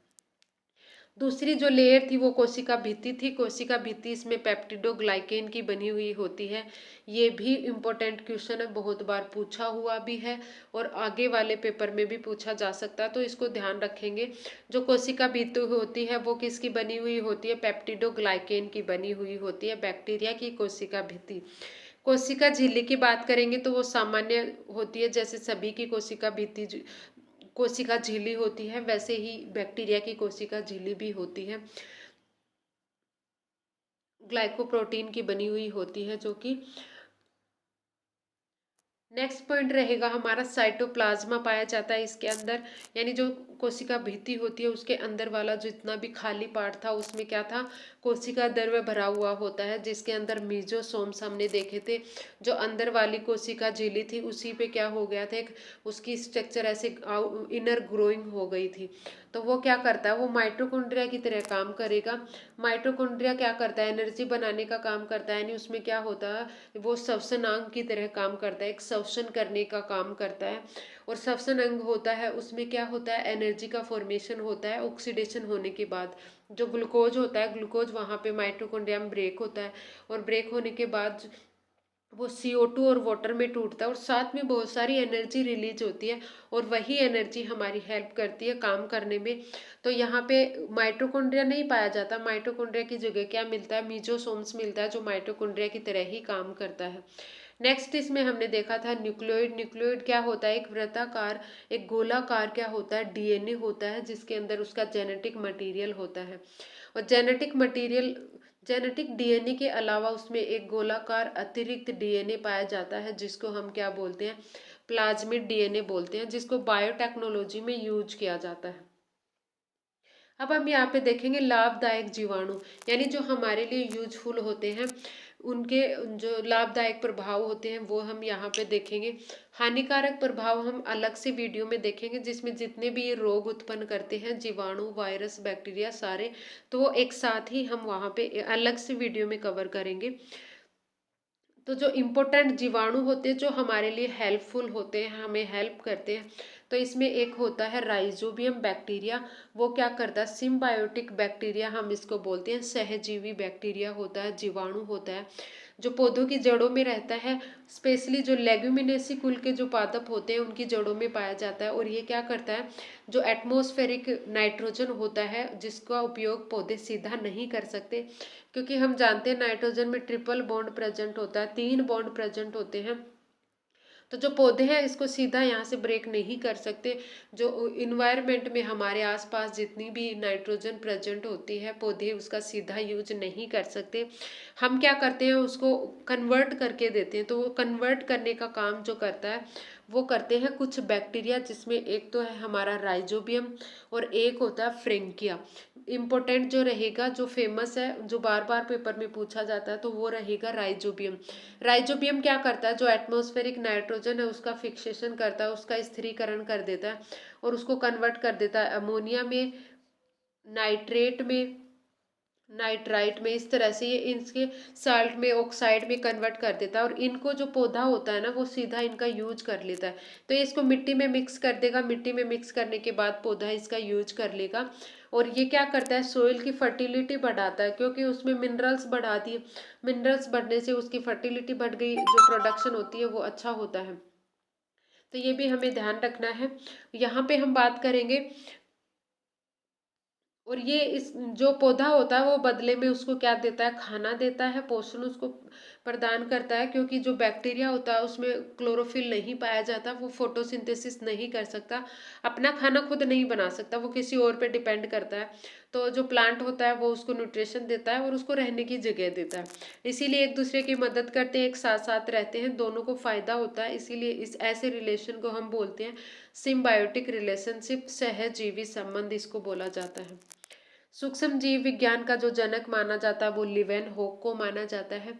दूसरी जो लेयर थी वो कोशिका भित्ति थी। कोशिका भित्ति इसमें पेप्टिडोग्लाइकेन की बनी हुई होती है। ये भी इम्पोर्टेंट क्वेश्चन है, बहुत बार पूछा हुआ भी है और आगे वाले पेपर में भी पूछा जा सकता है, तो इसको ध्यान रखेंगे। जो कोशिका भित्ति होती है वो किसकी बनी हुई होती है, पेप्टिडोग्लाइकेन की बनी हुई होती है, बैक्टीरिया की कोशिका भित्ति। कोशिका झिल्ली की बात करेंगे तो वो सामान्य होती है, जैसे सभी की कोशिका भित्ति कोशिका झिल्ली होती है वैसे ही बैक्टीरिया की कोशिका झिल्ली भी होती है, ग्लाइकोप्रोटीन की बनी हुई होती है जो कि। नेक्स्ट पॉइंट रहेगा हमारा साइटोप्लाज्मा पाया जाता है इसके अंदर, यानी जो कोशिका भित्ति होती है उसके अंदर वाला जितना भी खाली पार्ट था उसमें क्या था, कोशिका द्रव्य भरा हुआ होता है, जिसके अंदर मीजोसोम्स हमने देखे थे। जो अंदर वाली कोशिका झिल्ली थी उसी पे क्या हो गया था, एक उसकी स्ट्रक्चर ऐसे इनर ग्रोइंग हो गई थी। तो वो क्या करता है, वो माइटोकॉन्ड्रिया की तरह काम करेगा। माइटोकॉन्ड्रिया क्या करता है, एनर्जी बनाने का काम करता है, यानी उसमें क्या होता है, वो श्वसन अंग की तरह काम करता है, एक श्वसन करने का काम करता है। और श्वसन अंग होता है उसमें क्या होता है, एनर्जी का फॉर्मेशन होता है ऑक्सीडेशन होने के बाद। जो ग्लूकोज होता है, ग्लूकोज वहाँ पे माइटोकॉन्ड्रिया में ब्रेक होता है, और ब्रेक होने के बाद वो CO2 और वाटर में टूटता है, और साथ में बहुत सारी एनर्जी रिलीज होती है, और वही एनर्जी हमारी हेल्प करती है काम करने में। तो यहाँ पे माइटोकॉन्ड्रिया नहीं पाया जाता, माइटोकॉन्ड्रिया की जगह क्या मिलता है, मीजोसोम्स मिलता है जो माइटोकॉन्ड्रिया की तरह ही काम करता है। नेक्स्ट इसमें हमने देखा था न्यूक्लियोइड। न्यूक्लियोइड क्या होता है, एक वृत्ताकार, एक गोलाकार क्या होता है, DNA होता है जिसके अंदर उसका जेनेटिक मटेरियल होता है। और जेनेटिक DNA के अलावा उसमें एक गोलाकार अतिरिक्त DNA पाया जाता है जिसको हम क्या बोलते हैं, प्लाज्मिड DNA बोलते हैं, जिसको बायोटेक्नोलॉजी में यूज किया जाता है। अब हम यहाँ पे देखेंगे लाभदायक जीवाणु, यानी जो हमारे लिए यूजफुल होते हैं, उनके जो लाभदायक प्रभाव होते हैं वो हम यहाँ पे देखेंगे। हानिकारक प्रभाव हम अलग से वीडियो में देखेंगे, जिसमें जितने भी ये रोग उत्पन्न करते हैं, जीवाणु, वायरस, बैक्टीरिया सारे, तो वो एक साथ ही हम वहाँ पे अलग से वीडियो में कवर करेंगे। तो जो इम्पोर्टेंट जीवाणु होते हैं जो हमारे लिए हेल्पफुल होते हैं, हमें हेल्प करते हैं, तो इसमें एक होता है राइजोबियम बैक्टीरिया। वो क्या करता है, सिम्बायोटिक बैक्टीरिया हम इसको बोलते हैं, सहजीवी बैक्टीरिया होता है, जीवाणु होता है जो पौधों की जड़ों में रहता है। स्पेशली जो लेग्यूमिनेसी कुल के जो पादप होते हैं उनकी जड़ों में पाया जाता है, और ये क्या करता है, जो एटमॉस्फेरिक नाइट्रोजन होता है जिसका उपयोग पौधे सीधा नहीं कर सकते, क्योंकि हम जानते हैं नाइट्रोजन में ट्रिपल बॉन्ड प्रेजेंट होता है, 3 बॉन्ड प्रेजेंट होते हैं। तो जो पौधे हैं इसको सीधा यहाँ से ब्रेक नहीं कर सकते। जो इन्वायरमेंट में हमारे आसपास जितनी भी नाइट्रोजन प्रेजेंट होती है, पौधे उसका सीधा यूज नहीं कर सकते। हम क्या करते हैं, उसको कन्वर्ट करके देते हैं। तो वो कन्वर्ट करने का काम जो करता है वो करते हैं कुछ बैक्टीरिया, जिसमें एक तो है हमारा राइजोबियम और एक होता है फ्रेंकिया। इम्पोर्टेंट जो रहेगा, जो फेमस है, जो बार बार पेपर में पूछा जाता है, तो वो रहेगा राइजोबियम। राइजोबियम क्या करता है, जो एटमॉस्फेरिक नाइट्रोजन है उसका फिक्सेशन करता है, उसका स्थिरीकरण कर देता है, और उसको कन्वर्ट कर देता है अमोनिया में, नाइट्रेट में, नाइट्राइट में, इस तरह से ये इनके साल्ट में, ऑक्साइड में कन्वर्ट कर देता है, और इनको जो पौधा होता है ना वो सीधा इनका यूज कर लेता है। तो ये इसको मिट्टी में मिक्स कर देगा, मिट्टी में मिक्स करने के बाद पौधा इसका यूज कर लेगा, और ये क्या करता है, सोइल की फर्टिलिटी बढ़ाता है, क्योंकि उसमें मिनरल्स बढ़ा दिए, मिनरल्स बढ़ने से उसकी फर्टिलिटी बढ़ गई, जो प्रोडक्शन होती है वो अच्छा होता है। तो ये भी हमें ध्यान रखना है। यहाँ पे हम बात करेंगे और ये इस जो पौधा होता है वो बदले में उसको क्या देता है, खाना देता है, पोषण उसको प्रदान करता है, क्योंकि जो बैक्टीरिया होता है उसमें क्लोरोफिल नहीं पाया जाता, वो फोटोसिंथेसिस नहीं कर सकता, अपना खाना खुद नहीं बना सकता, वो किसी और पे डिपेंड करता है। तो जो प्लांट होता है वो उसको न्यूट्रिशन देता है और उसको रहने की जगह देता है। इसीलिए एक दूसरे की मदद करते हैं, एक साथ साथ रहते हैं, दोनों को फायदा होता है। इसीलिए इस ऐसे रिलेशन को हम बोलते हैं सिम्बायोटिक रिलेशनशिप, सहजीवी संबंध इसको बोला जाता है। सूक्ष्म जीव विज्ञान का जो जनक माना जाता है वो लिवेन होक को माना जाता है।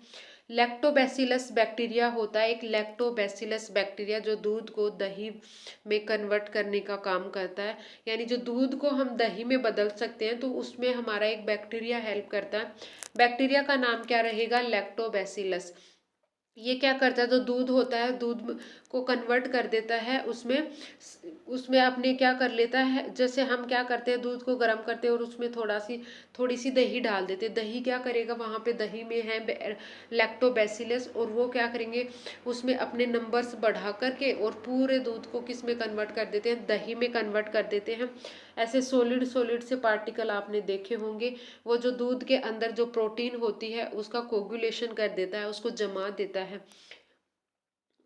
लैक्टोबैसिलस बैक्टीरिया होता है, एक लैक्टोबैसिलस बैक्टीरिया जो दूध को दही में कन्वर्ट करने का काम करता है, यानी जो दूध को हम दही में बदल सकते हैं, तो उसमें हमारा एक बैक्टीरिया हेल्प करता है। बैक्टीरिया का नाम क्या रहेगा, लैक्टोबैसिलस। ये क्या करता है, जो दूध होता है दूध को कन्वर्ट कर देता है, उसमें उसमें अपने क्या कर लेता है, जैसे हम क्या करते हैं दूध को गर्म करते हैं और उसमें थोड़ी सी दही डाल देते हैं। दही क्या करेगा, वहाँ पे दही में है लैक्टोबैसिलस, और वो क्या करेंगे, उसमें अपने नंबर्स बढ़ा करके और पूरे दूध को किस में कन्वर्ट कर देते हैं, दही में कन्वर्ट कर देते हैं। ऐसे सॉलिड सॉलिड से पार्टिकल आपने देखे होंगे, वो जो दूध के अंदर जो प्रोटीन होती है उसका कोगुलेशन कर देता है, उसको जमा देता है।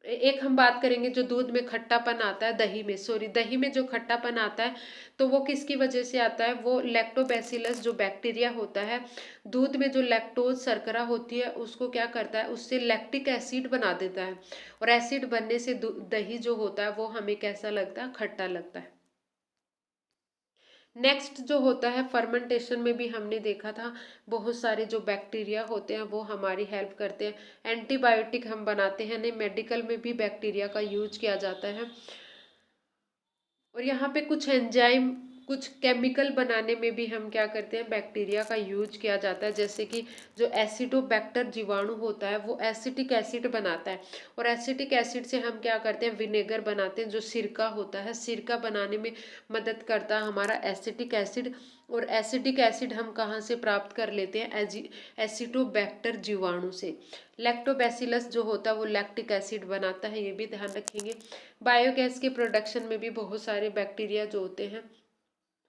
एक हम बात करेंगे जो दूध में खट्टापन आता है, दही में, सॉरी, दही में जो खट्टापन आता है, तो वो किसकी वजह से आता है, वो लैक्टोबैसिलस जो बैक्टीरिया होता है, दूध में जो लैक्टोज शर्करा होती है उसको क्या करता है, उससे लैक्टिक एसिड बना देता है, और एसिड बनने से दही जो होता है वो हमें कैसा लगता है, खट्टा लगता है। नेक्स्ट जो होता है फर्मेंटेशन में भी हमने देखा था, बहुत सारे जो बैक्टीरिया होते हैं वो हमारी हेल्प करते हैं। एंटीबायोटिक हम बनाते हैं, नहीं, मेडिकल में भी बैक्टीरिया का यूज किया जाता है। और यहाँ पे कुछ एंजाइम, कुछ केमिकल बनाने में भी हम क्या करते हैं, बैक्टीरिया का यूज किया जाता है। जैसे कि जो एसिडोबैक्टर जीवाणु होता है वो एसिटिक एसिड बनाता है, और एसिटिक एसिड से हम क्या करते हैं, विनेगर बनाते हैं। जो सिरका होता है, सिरका बनाने में मदद करता है हमारा एसिटिक एसिड। और एसिटिक एसिड हम कहाँ से प्राप्त कर लेते हैं, एसिडोबैक्टर जीवाणु से। लैक्टोबैसिलस जो होता है वो लैक्टिक एसिड बनाता है, ये भी ध्यान रखेंगे। बायोगैस के प्रोडक्शन में भी बहुत सारे बैक्टीरिया जो होते हैं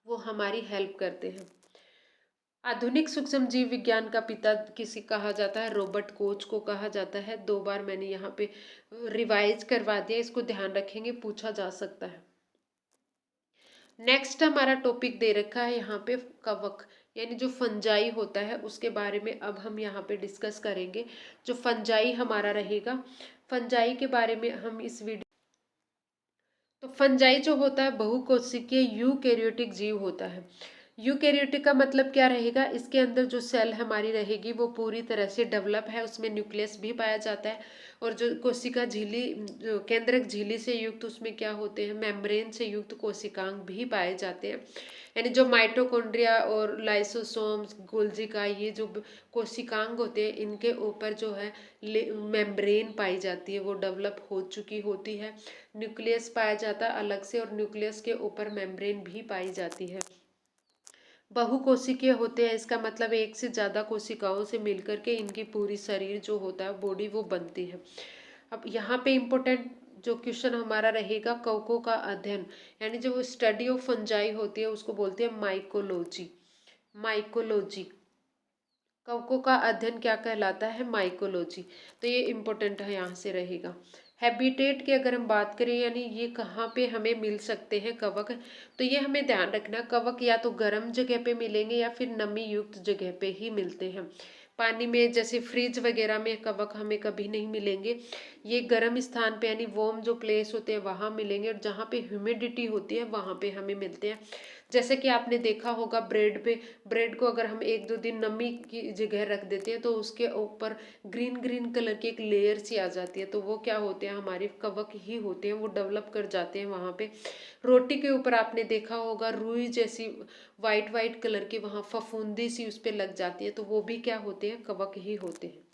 वो हमारी हेल्प करते हैं। आधुनिक सूक्ष्म जीव विज्ञान का पिता किसी कहा जाता है, रॉबर्ट कोच को कहा जाता है। 2 बार मैंने यहाँ पे रिवाइज करवा दिया, इसको ध्यान रखेंगे, पूछा जा सकता है। नेक्स्ट हमारा टॉपिक दे रखा है यहाँ पे कवक, यानी जो फंजाई होता है उसके बारे में अब हम यहाँ पे डिस्कस करेंगे। जो फंजाई हमारा रहेगा, फंजाई के बारे में हम इस वीडियो, तो फंजाई जो होता है बहुकोशिकीय यूकेरियोटिक जीव होता है। यूकेरियोटिक का मतलब क्या रहेगा, इसके अंदर जो सेल हमारी रहेगी वो पूरी तरह से डेवलप है, उसमें न्यूक्लियस भी पाया जाता है, और जो कोशिका झिल्ली, जो केंद्रक झिल्ली से युक्त, उसमें क्या होते हैं, मेम्ब्रेन से युक्त कोशिकांग भी पाए जाते हैं। यानी जो माइटोकॉन्ड्रिया और लाइसोसोम्स, गोल्जी का, ये जो कोशिकांग होते हैं, इनके ऊपर जो है मेम्ब्रेन पाई जाती है, वो डेवलप हो चुकी होती है। न्यूक्लियस पाया जाता है अलग से, और न्यूक्लियस के ऊपर मेम्ब्रेन भी पाई जाती है। बहुकोशिकीय होते हैं, इसका मतलब एक से ज़्यादा कोशिकाओं से मिलकर के इनकी पूरी शरीर जो होता है, बॉडी, वो बनती है। अब यहाँ पे इम्पोर्टेंट जो क्वेश्चन हमारा रहेगा, कवकों का अध्ययन, यानी जो स्टडी ऑफ फंजाई होती है उसको बोलते हैं माइकोलॉजी। माइकोलॉजी, कवकों का अध्ययन क्या कहलाता है, माइकोलॉजी। तो ये इम्पोर्टेंट है, यहाँ से रहेगा। हैबिटेट की अगर हम बात करें, यानी ये कहाँ पे हमें मिल सकते हैं कवक, तो ये हमें ध्यान रखना, कवक या तो गर्म जगह पे मिलेंगे या फिर नमी युक्त जगह पे ही मिलते हैं। पानी में, जैसे फ्रिज वगैरह में कवक हमें कभी नहीं मिलेंगे। ये गर्म स्थान पे, यानी वार्म जो प्लेस होते हैं वहाँ मिलेंगे, और जहाँ पे ह्यूमिडिटी होती है वहाँ पे हमें मिलते हैं। जैसे कि आपने देखा होगा ब्रेड पे, ब्रेड को अगर हम 1-2 दिन नमी की जगह रख देते हैं तो उसके ऊपर ग्रीन ग्रीन कलर की एक लेयर सी आ जाती है, तो वो क्या होते हैं, हमारे कवक ही होते हैं, वो डेवलप कर जाते हैं वहाँ पे। रोटी के ऊपर आपने देखा होगा रुई जैसी वाइट वाइट कलर की वहाँ फफूंदी सी उस पर लग जाती है, तो वो भी क्या होते हैं, कवक ही होते हैं।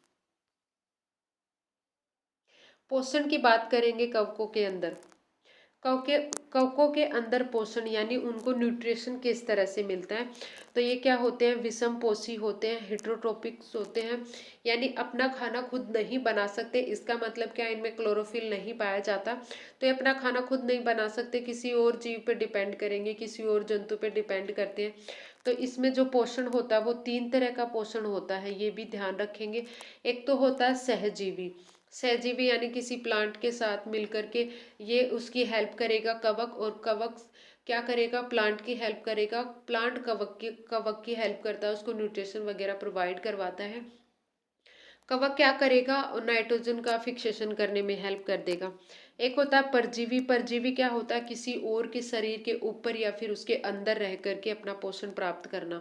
पोषण की बात करेंगे कवकों के अंदर, कवके कवकों के अंदर पोषण, यानी उनको न्यूट्रिशन किस तरह से मिलता है, तो ये क्या होते हैं, विषम पोषी होते हैं, हेट्रोट्रोपिक्स होते हैं, यानी अपना खाना खुद नहीं बना सकते। इसका मतलब क्या, इनमें क्लोरोफिल नहीं पाया जाता, तो ये अपना खाना खुद नहीं बना सकते, किसी और जीव पे डिपेंड करेंगे, किसी और जंतु पे डिपेंड करते हैं। तो इसमें जो पोषण होता है वो 3 तरह का पोषण होता है, ये भी ध्यान रखेंगे। एक तो होता है सहजीवी। सहजीवी यानी किसी प्लांट के साथ मिलकर के ये उसकी हेल्प करेगा कवक, और कवक क्या करेगा, प्लांट की हेल्प करेगा। प्लांट कवक की हेल्प करता है, उसको न्यूट्रिशन वगैरह प्रोवाइड करवाता है। कवक क्या करेगा, नाइट्रोजन का फिक्सेशन करने में हेल्प कर देगा। एक होता है परजीवी। परजीवी क्या होता है, किसी और के शरीर के ऊपर या फिर उसके अंदर रह करके अपना पोषण प्राप्त करना,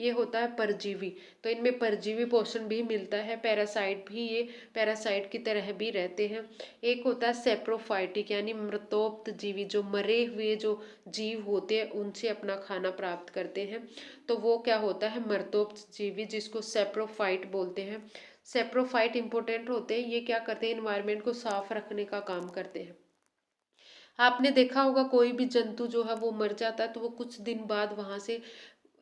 ये होता है परजीवी। तो इनमें परजीवी पोषण भी मिलता है। पैरासाइट भी ये पैरासाइट की तरह भी रहते हैं। एक होता है सेप्रोफाइटिक यानी मृतोप्त जीवी, जो मरे हुए जो जीव होते हैं उनसे अपना खाना प्राप्त करते हैं, तो वो क्या होता है, मृतोप्त जीवी, जिसको सेप्रोफाइट बोलते हैं। सेप्रोफाइट इंपॉर्टेंट होते हैं, ये क्या करते हैं, इन्वायरमेंट को साफ रखने का काम करते हैं। आपने देखा होगा कोई भी जंतु जो है वो मर जाता है तो वो कुछ दिन बाद वहां से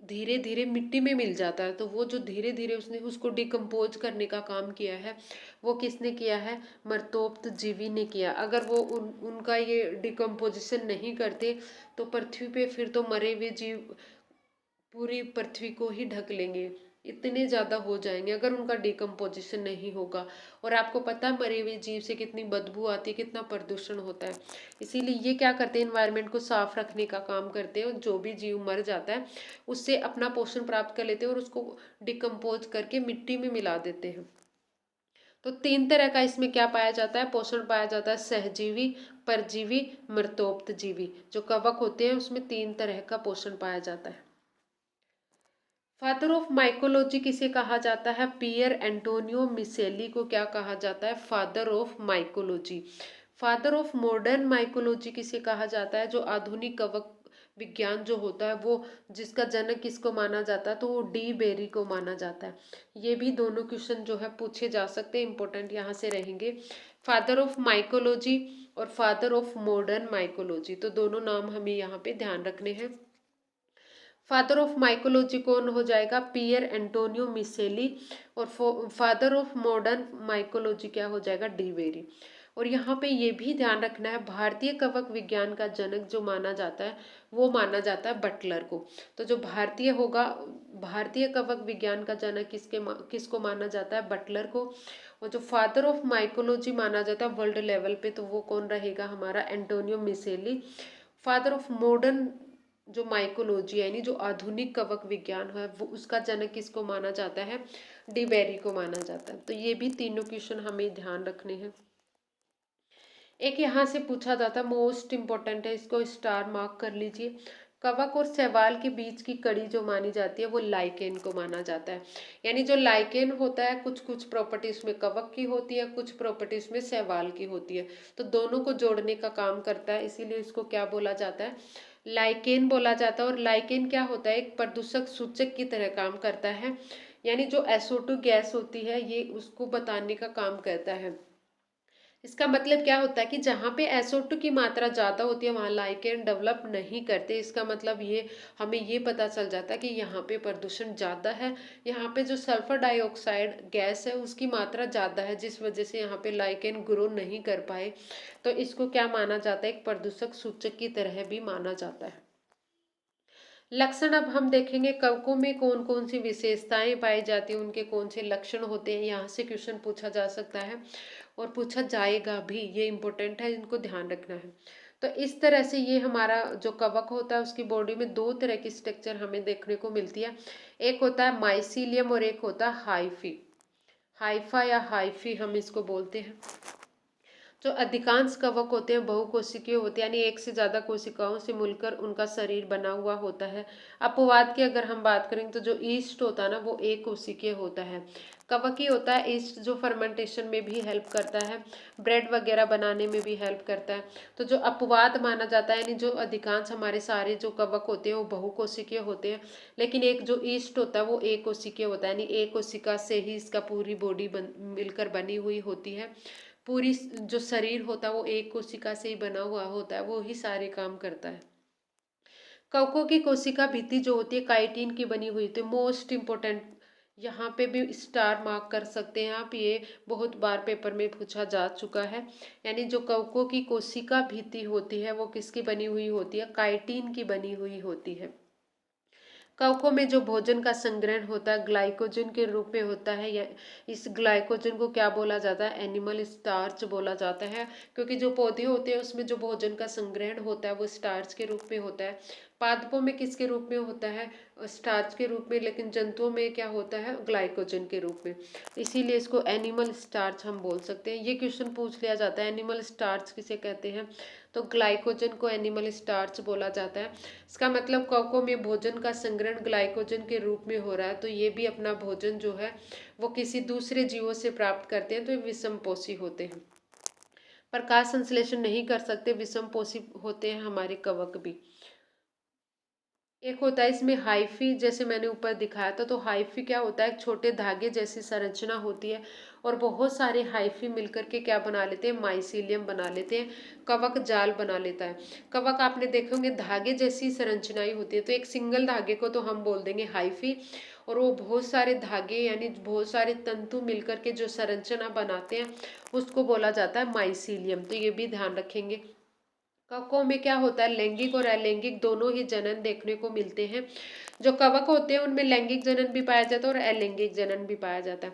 धीरे धीरे मिट्टी में मिल जाता है, तो वो जो धीरे धीरे उसने उसको डिकम्पोज करने का काम किया है, वो किसने किया है, मर्तोप्त जीवी ने किया। अगर वो उनका ये डिकम्पोजिशन नहीं करते तो पृथ्वी पे फिर तो मरे हुए जीव पूरी पृथ्वी को ही ढक लेंगे, इतने ज्यादा हो जाएंगे अगर उनका डिकम्पोजिशन नहीं होगा। और आपको पता है मरे हुए जीव से कितनी बदबू आती है, कितना प्रदूषण होता है। इसीलिए ये क्या करते हैं, इन्वायरमेंट को साफ रखने का काम करते हैं, और जो भी जीव मर जाता है उससे अपना पोषण प्राप्त कर लेते हैं और उसको डिकम्पोज करके मिट्टी में मिला देते हैं। तो 3 तरह का इसमें क्या पाया जाता है, पोषण पाया जाता है, सहजीवी, परजीवी, मृतोप्त जीवी। जो कवक होते हैं उसमें 3 तरह का पोषण पाया जाता है। फादर ऑफ माइकोलॉजी किसे कहा जाता है, पियर एंटोनियो मिसेली को क्या कहा जाता है, father of mycology. Father of modern mycology किसे कहा जाता है, जो आधुनिक कवक विज्ञान जो होता है वो जिसका जनक किसको माना जाता है, तो वो डी बेरी को माना जाता है। ये भी दोनों क्वेश्चन जो है पूछे जा सकते हैं, इंपॉर्टेंट यहाँ से रहेंगे। फादर ऑफ माइकोलॉजी और फादर ऑफ मॉडर्न माइकोलॉजी, तो दोनों नाम हमें यहाँ पे ध्यान रखने हैं। फादर ऑफ माइकोलॉजी कौन हो जाएगा, पियर एंटोनियो मिसेली, और फादर ऑफ मॉडर्न माइकोलॉजी क्या हो जाएगा, डीवेरी। और यहाँ पे ये भी ध्यान रखना है, भारतीय कवक विज्ञान का जनक जो माना जाता है वो माना जाता है बटलर को। तो जो भारतीय होगा, भारतीय कवक विज्ञान का जनक किसको माना जाता है, बटलर को। और जो फादर ऑफ माइकोलॉजी माना जाता है वर्ल्ड लेवल पे, तो वो कौन रहेगा हमारा, Antonio micelle. Father of modern जो माइकोलॉजी यानी जो आधुनिक कवक विज्ञान है वो उसका जनक किसको माना जाता है, डिबेरी को माना जाता है। तो ये भी तीनों क्वेश्चन हमें ध्यान रखने हैं। एक यहाँ से पूछा जाता, मोस्ट इम्पोर्टेंट है, इसको स्टार मार्क कर लीजिए। कवक और शैवाल के बीच की कड़ी जो मानी जाती है वो लाइकेन को माना जाता है। यानी जो लाइकेन होता है कुछ कुछ प्रॉपर्टीज में कवक की होती है, कुछ प्रॉपर्टीज में शैवाल की होती है, तो दोनों को जोड़ने का काम करता है, इसीलिए इसको क्या बोला जाता है, लाइकेन बोला जाता है। और लाइकेन क्या होता है, एक प्रदूषक सूचक की तरह काम करता है, यानी जो SO2 गैस होती है ये उसको बताने का काम करता है। इसका मतलब क्या होता है कि जहाँ पे SO2 की मात्रा ज़्यादा होती है वहाँ लाइकेन डेवलप नहीं करते। इसका मतलब ये हमें ये पता चल जाता है कि यहाँ पे प्रदूषण ज़्यादा है, यहाँ पे जो सल्फर डाइऑक्साइड गैस है उसकी मात्रा ज़्यादा है, जिस वजह से यहाँ पे लाइकेन ग्रो नहीं कर पाए। तो इसको क्या माना जाता है, एक प्रदूषक सूचक की तरह भी माना जाता है। लक्षण अब हम देखेंगे, कवकों में कौन कौन सी विशेषताएं पाई जाती हैं, उनके कौन से लक्षण होते हैं, यहाँ से क्वेश्चन पूछा जा सकता है और पूछा जाएगा भी, ये इंपॉर्टेंट है, इनको ध्यान रखना है। तो इस तरह से ये हमारा जो कवक होता है उसकी बॉडी में 2 तरह की स्ट्रक्चर हमें देखने को मिलती है। एक होता है माइसीलियम और एक होता है हाइफी, हाइफा या हाइफी हम इसको बोलते हैं। जो अधिकांश कवक होते हैं बहुकोशिकीय होते हैं, यानी एक से ज्यादा कोशिकाओं से मिलकर उनका शरीर बना हुआ होता है। अपवाद की अगर हम बात करें तो जो ईस्ट होता है ना वो एक कोशिकीय होता है। कवकी होता है ईस्ट, जो फर्मेंटेशन में भी हेल्प करता है, ब्रेड वगैरह बनाने में भी हेल्प करता है। तो जो अपवाद माना जाता है यानी जो अधिकांश हमारे सारे जो कवक होते हैं वो बहुकोशिकीय होते हैं, लेकिन एक जो ईस्ट होता है वो एक कोशिकीय होता है, यानी एक कोशिका से ही इसका पूरी बॉडी मिलकर बनी हुई होती है। पूरी जो शरीर होता है वो एक कोशिका से ही बना हुआ होता है, वो ही सारे काम करता है। कवकों की कोशिका भित्ति जो होती है काइटिन की बनी हुई होती है, मोस्ट इम्पोर्टेंट, यहाँ पे भी स्टार मार्क कर सकते हैं आप, ये बहुत बार पेपर में पूछा जा चुका है। यानी जो कवकों की कोशिका भित्ति होती है वो किसकी बनी हुई होती है, काइटिन की बनी हुई होती है। कवकों में जो भोजन का संग्रहण होता है ग्लाइकोजन के रूप में होता है, या इस ग्लाइकोजन को क्या बोला जाता है, एनिमल स्टार्च बोला जाता है। क्योंकि जो पौधे होते हैं उसमें जो भोजन का संग्रहण होता है वो स्टार्च के रूप में होता है। पादपों में किसके रूप में होता है, स्टार्च के रूप में, लेकिन जंतुओं में क्या होता है, ग्लाइकोजन के रूप में। इसीलिए इसको एनिमल स्टार्च हम बोल सकते हैं। ये क्वेश्चन पूछ लिया जाता है, एनिमल स्टार्च किसे कहते हैं, तो ग्लाइकोजन को एनिमल स्टार्च बोला जाता है। इसका मतलब कवकों में भोजन का संग्रहण ग्लाइकोजन के रूप में हो रहा है, तो ये भी अपना भोजन जो है वो किसी दूसरे जीवों से प्राप्त करते हैं, तो ये विषमपोषी होते हैं। प्रकाश संश्लेषण नहीं कर सकते, विषमपोषी होते हैं हमारे कवक भी। एक होता है इसमें हाइफी, जैसे मैंने ऊपर दिखाया था, तो हाइफी क्या होता है, एक छोटे धागे जैसी संरचना होती है और बहुत सारे हाइफी मिलकर के क्या बना लेते हैं, माइसीलियम बना लेते हैं, कवक जाल बना लेता है। कवक आपने देखे होंगे धागे जैसी संरचनाएं होती है, तो एक सिंगल धागे को तो हम बोल देंगे हाइफी, और वो बहुत सारे धागे यानी बहुत सारे तंतु मिलकर के जो संरचना बनाते हैं उसको बोला जाता है माइसीलियम। तो ये भी ध्यान रखेंगे। कवकों में क्या होता है, लैंगिक और अलैंगिक दोनों ही जनन देखने को मिलते हैं। जो कवक होते हैं उनमें लैंगिक जनन भी पाया जाता है और अलैंगिक जनन भी पाया जाता है।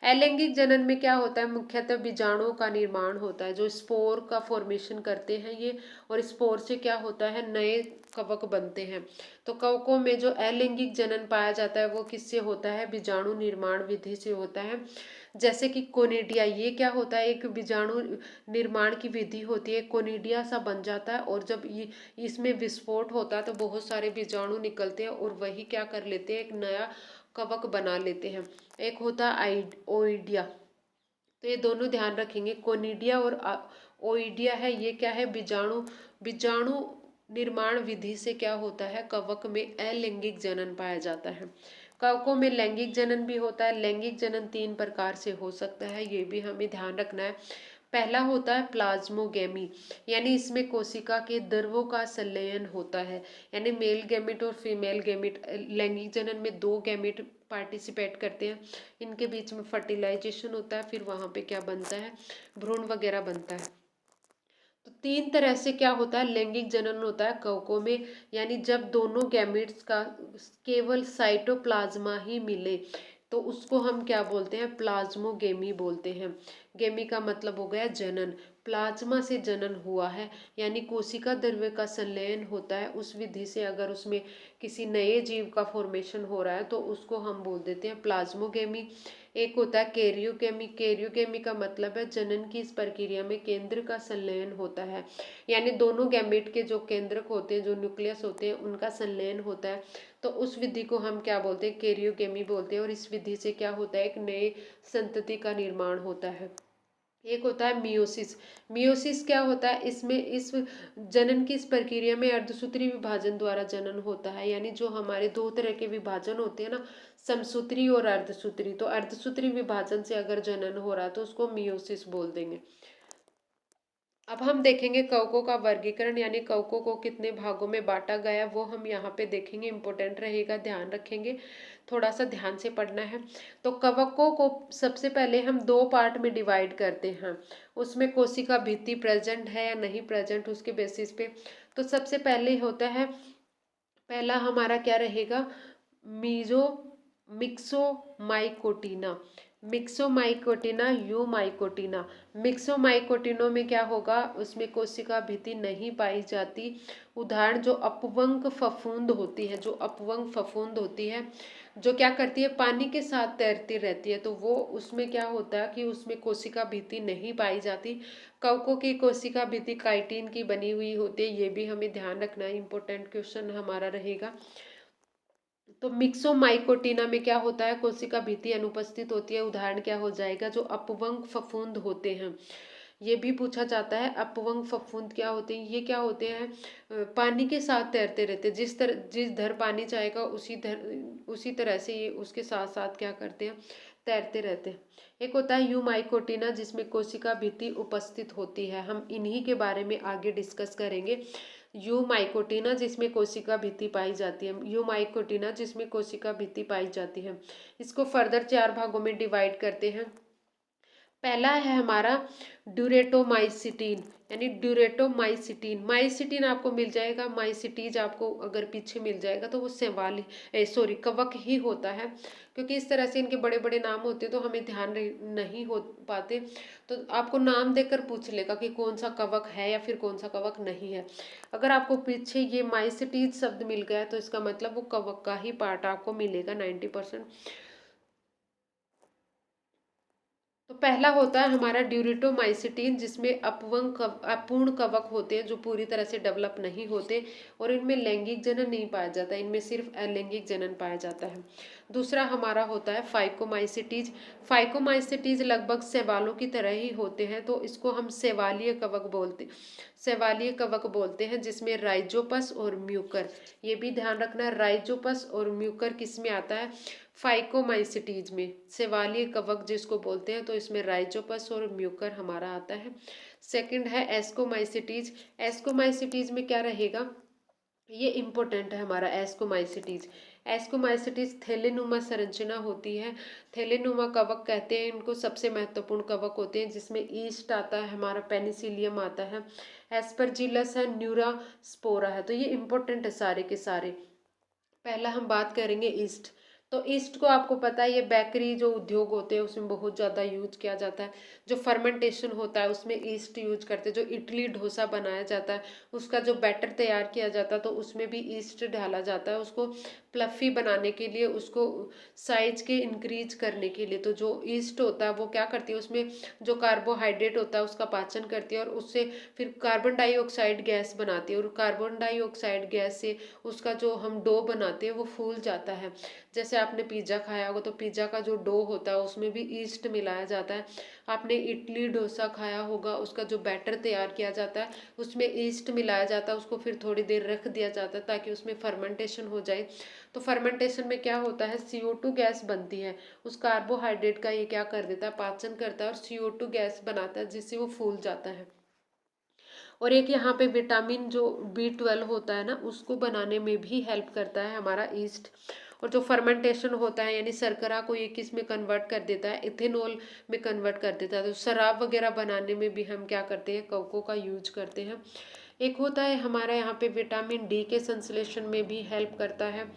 अलैंगिक जनन में क्या होता है, मुख्यतः बीजाणुओं का निर्माण होता है, जो स्पोर का फॉर्मेशन करते हैं ये, और स्पोर से क्या होता है, नए कवक बनते हैं। तो कवकों में जो अलैंगिक जनन पाया जाता है वो किससे होता है, बीजाणु निर्माण विधि से होता है। जैसे कि कोनिडिया, ये क्या होता है, एक बीजाणु निर्माण की विधि होती है, कोनिडिया सा बन जाता है, और जब ये इसमें विस्फोट होता है तो बहुत सारे बीजाणु निकलते हैं और वही क्या कर लेते हैं, एक नया कवक बना लेते हैं। एक होता है ओइडिया। तो ये दोनों ध्यान रखेंगे, कोनिडिया और ओइडिया है, ये क्या है, बीजाणु बीजाणु निर्माण विधि से क्या होता है, कवक में अलैंगिक जनन पाया जाता है। कवकों में लैंगिक जनन भी होता है। लैंगिक जनन 3 प्रकार से हो सकता है, ये भी हमें ध्यान रखना है। पहला होता है प्लाज्मोगेमी, यानी इसमें कोशिका के द्रव्यों का संलयन होता है, यानी मेल गैमेट और फीमेल गैमेट, लैंगिक जनन में 2 गैमेट पार्टिसिपेट करते हैं, इनके बीच में फर्टिलाइजेशन होता है, फिर वहां पे क्या बनता है, भ्रूण वगैरह बनता है। तो 3 तरह से क्या होता है, लैंगिक जनन होता है कवकों में, यानी जब दोनों गैमेट्स का केवल साइटोप्लाज्मा ही मिले तो उसको हम क्या बोलते हैं, प्लाज्मोगेमी बोलते हैं। गेमी का मतलब हो गया जनन, प्लाज्मा से जनन हुआ है, यानी कोशिका द्रव्य का संलयन होता है उस विधि से, अगर उसमें किसी नए जीव का फॉर्मेशन हो रहा है तो उसको हम बोल देते हैं प्लाज्मोगेमी। एक होता है कैरियोकेमी। कैरियोकेमी का मतलब है जनन की इस प्रक्रिया में केंद्र का संलयन होता है, यानी दोनों गैमेट के जो केंद्रक होते हैं, जो न्यूक्लियस होते हैं, उनका संलयन होता है, तो उस विधि को हम क्या बोलते हैं, कैरियोकेमी बोलते हैं, और इस विधि से क्या होता है, एक नए संतति का निर्माण होता है। एक होता है मियोसिस। मियोसिस क्या होता है, इसमें इस जनन की इस प्रक्रिया में अर्धसूत्री विभाजन द्वारा जनन होता है, यानी जो हमारे 2 तरह के विभाजन होते हैं ना, समसूत्री और अर्धसूत्री, तो अर्धसूत्री विभाजन से अगर जनन हो रहा है तो उसको मियोसिस बोल देंगे। अब हम देखेंगे कवकों का वर्गीकरण, यानी कवकों को कितने भागों में बांटा गया वो हम यहाँ पे देखेंगे, इंपॉर्टेंट रहेगा, ध्यान रखेंगे, थोड़ा सा ध्यान से पढ़ना है। तो कवकों को सबसे पहले हम 2 पार्ट में डिवाइड करते हैं, उसमें कोशिका भित्ति प्रेजेंट है या नहीं प्रेजेंट उसके बेसिस पे। तो सबसे पहले होता है, पहला हमारा क्या रहेगा, मीजो मिक्सोमाइकोटिना, मिक्सोमाइकोटिना यूमाइकोटिना। मिक्सोमाइकोटिनों में क्या होगा, उसमें कोशिका भित्ति नहीं पाई जाती। उदाहरण जो अपवंक फफूंद होती है, जो अपवंक फफूंद होती है, जो क्या करती है, पानी के साथ तैरती रहती है, तो वो उसमें क्या होता है कि उसमें कोशिका भित्ति नहीं पाई जाती। कवकों की कोशिका भित्ति काइटिन की बनी हुई होती है, ये भी हमें ध्यान रखना है, इंपॉर्टेंट क्वेश्चन हमारा रहेगा। तो मिक्सोमाइकोटिना में क्या होता है, कोशिका भित्ति अनुपस्थित होती है। उदाहरण क्या हो जाएगा, जो अपवंक फफूंद होते हैं, ये भी पूछा जाता है, अपवंक फफूंद क्या होते हैं, ये क्या होते हैं, पानी के साथ तैरते रहते हैं, जिस धर पानी जाएगा उसी तरह से ये उसके साथ साथ क्या करते हैं, तैरते रहते हैं। एक होता है यूमाइकोटिना, जिसमें कोशिका भित्ति उपस्थित होती है, हम इन्हीं के बारे में आगे डिस्कस करेंगे। यूमाइकोटिना जिसमें कोशिका भित्ति पाई जाती है, यूमाइकोटिना जिसमें कोशिका भित्ति पाई जाती है। इसको फर्दर 4 भागों में डिवाइड करते हैं। पहला है हमारा ड्यूरेटोमाइसिटीन, यानी ड्यूरेटोमाइसिटीन। माइसिटीन आपको मिल जाएगा, माइसिटीज आपको अगर पीछे मिल जाएगा तो वो कवक ही होता है, क्योंकि इस तरह से इनके बड़े बड़े नाम होते हैं तो हमें ध्यान नहीं हो पाते। तो आपको नाम देकर पूछ लेगा कि कौन सा कवक है या फिर कौन सा कवक नहीं है। अगर आपको पीछे ये माइसिटीज शब्द मिल गया है तो इसका मतलब वो कवक का ही पार्ट आपको मिलेगा 90%। तो पहला होता है हमारा ड्यूरेटोमाइसिटीन, जिसमें अपूर्ण कवक होते हैं जो पूरी तरह से डेवलप नहीं होते और इनमें लैंगिक जनन नहीं पाया जाता, इनमें सिर्फ अलैंगिक जनन पाया जाता है। दूसरा हमारा होता है फाइकोमाइसिटीज। फाइकोमाइसिटीज लगभग शैवालों की तरह ही होते हैं, तो इसको हम शैवालीय कवक बोलते हैं, जिसमें राइजोपस और म्यूकर। ये भी ध्यान रखना, राइजोपस और म्यूकर किस में आता है? फाइकोमाइसिटीज में। शैवालीय कवक जिसको बोलते हैं, तो इसमें राइजोपस और म्यूकर हमारा आता है। सेकंड है एस्कोमाइसिटीज। एस्कोमाइसिटीज में क्या रहेगा? ये इम्पोर्टेंट है हमारा एस्कोमाइसिटीज। एस्कोमाइसिटीज थैलेनुमा संरचना होती है। थैलेनुमा कवक कहते हैं इनको, सबसे महत्वपूर्ण कवक होते हैं, जिसमें ईस्ट आता है, हमारा पेनिसिलियम आता है, एस्परजिलस है, न्यूरास्पोरा है। तो ये इम्पोर्टेंट है सारे के सारे। पहला हम बात करेंगे ईस्ट। तो ईस्ट को आपको पता है, ये बेकरी जो उद्योग होते हैं उसमें बहुत ज़्यादा यूज किया जाता है। जो फर्मेंटेशन होता है उसमें ईस्ट यूज करते हैं। जो इडली डोसा बनाया जाता है उसका जो बैटर तैयार किया जाता है तो उसमें भी ईस्ट डाला जाता है, उसको प्लफी बनाने के लिए, उसको साइज के इंक्रीज करने के लिए। तो जो ईस्ट होता है वो क्या करती है, उसमें जो कार्बोहाइड्रेट होता है उसका पाचन करती है और उससे फिर कार्बन डाइऑक्साइड गैस बनाती है, और कार्बन डाइऑक्साइड गैस से उसका जो हम डो बनाते हैं वो फूल जाता है। जैसे आपने पिज्ज़ा खाया होगा तो पिज्ज़ा का जो डो होता है उसमें भी ईस्ट मिलाया जाता है। आपने इडली डोसा खाया होगा, उसका जो बैटर तैयार किया जाता है उसमें ईस्ट मिलाया जाता है, उसको फिर थोड़ी देर रख दिया जाता है ताकि उसमें फर्मेंटेशन हो जाए। तो फर्मेंटेशन में क्या होता है, CO2 गैस बनती है। उस कार्बोहाइड्रेट का ये क्या कर देता है, पाचन करता है और CO2 गैस बनाता है, जिससे वो फूल जाता है। और एक यहाँ पे विटामिन जो B12 होता है ना, उसको बनाने में भी हेल्प करता है हमारा ईस्ट। और जो फर्मेंटेशन होता है यानी शर्करा को ये किस में कन्वर्ट कर देता है, इथेनॉल में कन्वर्ट कर देता है। तो शराब वगैरह बनाने में भी हम क्या करते हैं, कोको का यूज करते हैं। एक होता है हमारा यहाँ पे विटामिन डी के संश्लेषण में भी हेल्प करता है।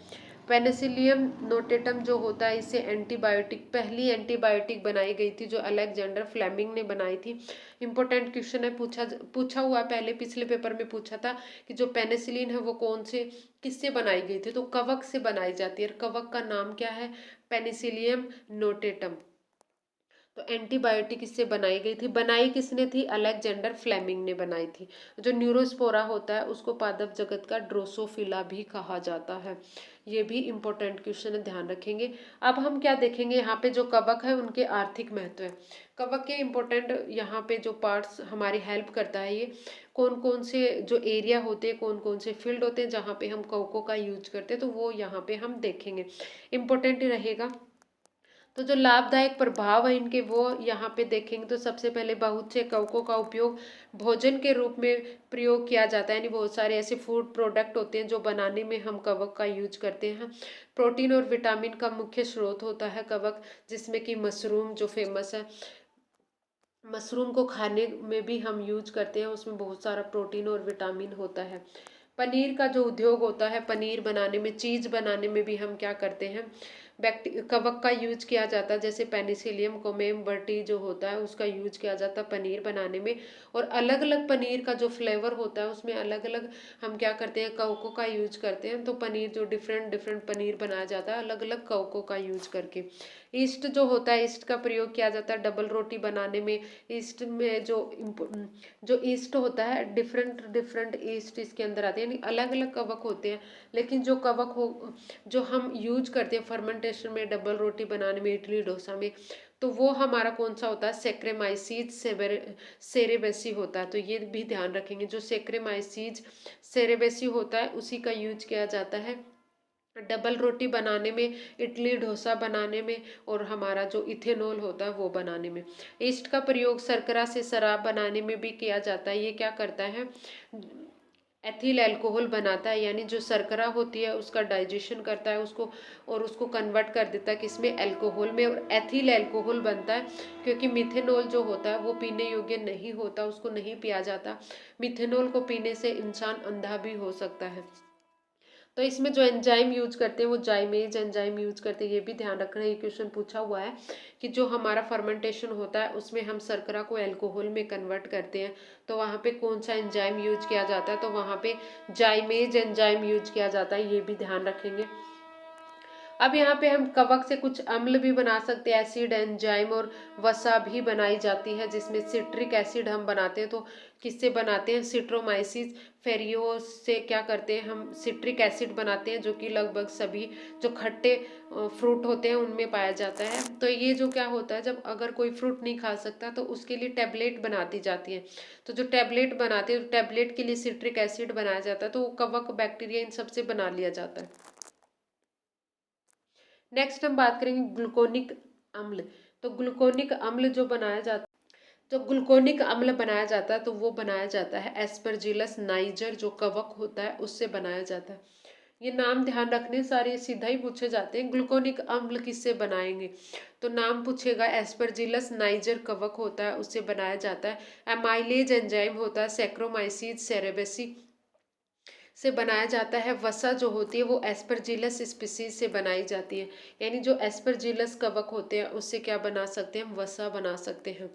पेनिसिलियम नोटेटम जो होता है, इससे एंटीबायोटिक, पहली एंटीबायोटिक बनाई गई थी जो अलेक्जेंडर फ्लेमिंग ने बनाई थी। इंपॉर्टेंट क्वेश्चन है, पूछा हुआ पहले पिछले पेपर में पूछा था कि जो पेनिसिलिन है वो कौन से किससे बनाई गई थी, तो कवक से बनाई जाती है। कवक का नाम क्या है? Penicillium notatum. तो एंटीबायोटिक इससे बनाई गई थी। बनाई किसने थी? अलेक्जेंडर फ्लेमिंग ने बनाई थी। जो न्यूरोस्पोरा होता है उसको पादप जगत का ड्रोसोफिला भी कहा जाता है। ये भी इंपॉर्टेंट क्वेश्चन है, ध्यान रखेंगे। अब हम क्या देखेंगे, यहाँ पे जो कवक है उनके आर्थिक महत्व है। कवक के इम्पोर्टेंट यहाँ पे जो पार्ट्स हमारी हेल्प करता है, ये कौन कौन से जो एरिया होते हैं, कौन कौन से फील्ड होते हैं जहाँ पे हम कवकों का यूज करते हैं, तो वो यहाँ पे हम देखेंगे, इम्पोर्टेंट रहेगा। तो जो लाभदायक प्रभाव है इनके वो यहाँ पे देखेंगे। तो सबसे पहले बहुत से कवकों का उपयोग भोजन के रूप में प्रयोग किया जाता है, यानी बहुत सारे ऐसे फूड प्रोडक्ट होते हैं जो बनाने में हम कवक का यूज करते हैं। प्रोटीन और विटामिन का मुख्य स्रोत होता है कवक, जिसमें कि मशरूम जो फेमस है, मशरूम को खाने में भी हम यूज करते हैं, उसमें बहुत सारा प्रोटीन और विटामिन होता है। पनीर का जो उद्योग होता है, पनीर बनाने में, चीज़ बनाने में भी हम क्या करते हैं, कवक का यूज किया जाता है। जैसे पेनिसिलियम कोमेम्बर्टी जो होता है उसका यूज किया जाता है पनीर बनाने में। और अलग अलग पनीर का जो फ्लेवर होता है उसमें अलग अलग हम क्या करते हैं, कवकों का यूज करते हैं। तो पनीर जो डिफरेंट डिफरेंट पनीर बनाया जाता है अलग अलग कवकों का यूज करके। ईस्ट जो होता है, ईस्ट का प्रयोग किया जाता है डबल रोटी बनाने में। ईस्ट में जो ईस्ट होता है, डिफरेंट डिफरेंट ईस्ट इसके अंदर आते हैं, यानी अलग अलग कवक होते हैं। लेकिन जो कवक हो जो हम यूज करते हैं फर्मेंटेशन में, डबल रोटी बनाने में, इडली डोसा में, तो वो हमारा कौन सा होता है, सेक्रेमाइसीज सेरेबेसी होता है। तो ये भी ध्यान रखेंगे, जो सेक्रेमाइसीज सेरेबेसी होता है उसी का यूज किया जाता है डबल रोटी बनाने में, इडली डोसा बनाने में, और हमारा जो इथेनॉल होता है वो बनाने में। ईस्ट का प्रयोग शर्करा से शराब बनाने में भी किया जाता है। ये क्या करता है, एथिल अल्कोहल बनाता है, यानी जो शर्करा होती है उसका डाइजेशन करता है उसको, और उसको कन्वर्ट कर देता है किसमें, अल्कोहल में, और एथिल अल्कोहल बनता है। क्योंकि मिथेनॉल जो होता है वो पीने योग्य नहीं होता, उसको नहीं पिया जाता। मिथेनॉल को पीने से इंसान अंधा भी हो सकता है। तो इसमें जो एंजाइम यूज करते हैं वो जाइमेज एंजाइम यूज करते हैं, ये भी ध्यान रखना। ये क्वेश्चन पूछा हुआ है कि जो हमारा फर्मेंटेशन होता है उसमें हम शर्करा को अल्कोहल में कन्वर्ट करते हैं, तो वहाँ पे कौन सा एंजाइम यूज किया जाता है, तो वहाँ पे जाइमेज एंजाइम यूज किया जाता है, ये भी ध्यान रखेंगे। अब यहाँ पे हम कवक से कुछ अम्ल भी बना सकते हैं, एसिड एंजाइम, और वसा भी बनाई जाती है, जिसमें सिट्रिक एसिड हम बनाते हैं। तो किससे बनाते हैं, सिट्रोमाइसिस फेरियोस से क्या करते हैं हम, सिट्रिक एसिड बनाते हैं, जो कि लगभग सभी जो खट्टे फ्रूट होते हैं उनमें पाया जाता है। तो ये जो क्या होता है, जब अगर कोई फ्रूट नहीं खा सकता तो उसके लिए टैबलेट बना दी जाती है। तो जो टैबलेट बनाते हैं, टैबलेट के लिए सिट्रिक एसिड बनाया जाता है, तो वो कवक बैक्टीरिया इन सबसे बना लिया जाता है। नेक्स्ट हम बात करेंगे ग्लूकोनिक अम्ल। तो ग्लूकोनिक अम्ल जो बनाया जाता जो ग्लूकोनिक अम्ल बनाया जाता है तो वो बनाया जाता है एस्परजिलस नाइजर, जो कवक होता है उससे बनाया जाता है। ये नाम ध्यान रखने, सारे सीधा ही पूछे जाते हैं। ग्लूकोनिक अम्ल किससे बनाएंगे, तो नाम पूछेगा, एस्परजिलस नाइजर कवक होता है उससे बनाया जाता है। एमाइलेज एंजाइम होता है, सैक्रोमाइसीज सेरेबेसी से बनाया जाता है। वसा जो होती है वो एस्परजिलस स्पीसीज से बनाई जाती है, यानी जो एस्परजिलस कवक होते हैं उससे क्या बना सकते हैं, हम वसा बना सकते हैं।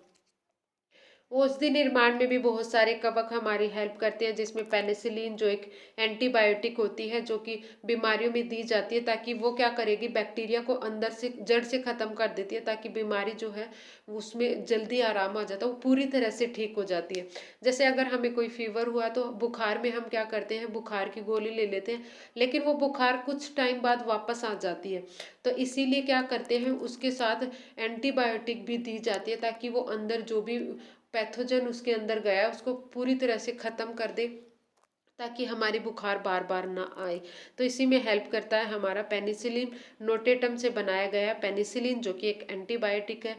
औषधि निर्माण में भी बहुत सारे कवक हमारी हेल्प करते हैं, जिसमें पेनिसिलिन जो एक एंटीबायोटिक होती है, जो कि बीमारियों में दी जाती है, ताकि वो क्या करेगी, बैक्टीरिया को अंदर से जड़ से ख़त्म कर देती है, ताकि बीमारी जो है उसमें जल्दी आराम आ जाता है, वो पूरी तरह से ठीक हो जाती है। जैसे अगर हमें कोई फीवर हुआ तो बुखार में हम क्या करते हैं, बुखार की गोली ले लेते हैं, लेकिन वो बुखार कुछ टाइम बाद वापस आ जाती है। तो इसीलिए क्या करते हैं, उसके साथ एंटीबायोटिक भी दी जाती है, ताकि वो अंदर जो भी पैथोजन उसके अंदर गया उसको पूरी तरह से ख़त्म कर दे, ताकि हमारी बुखार बार बार ना आए। तो इसी में हेल्प करता है हमारा पेनिसिलिन, नोटेटम से बनाया गया पेनिसिलिन, जो कि एक एंटीबायोटिक है।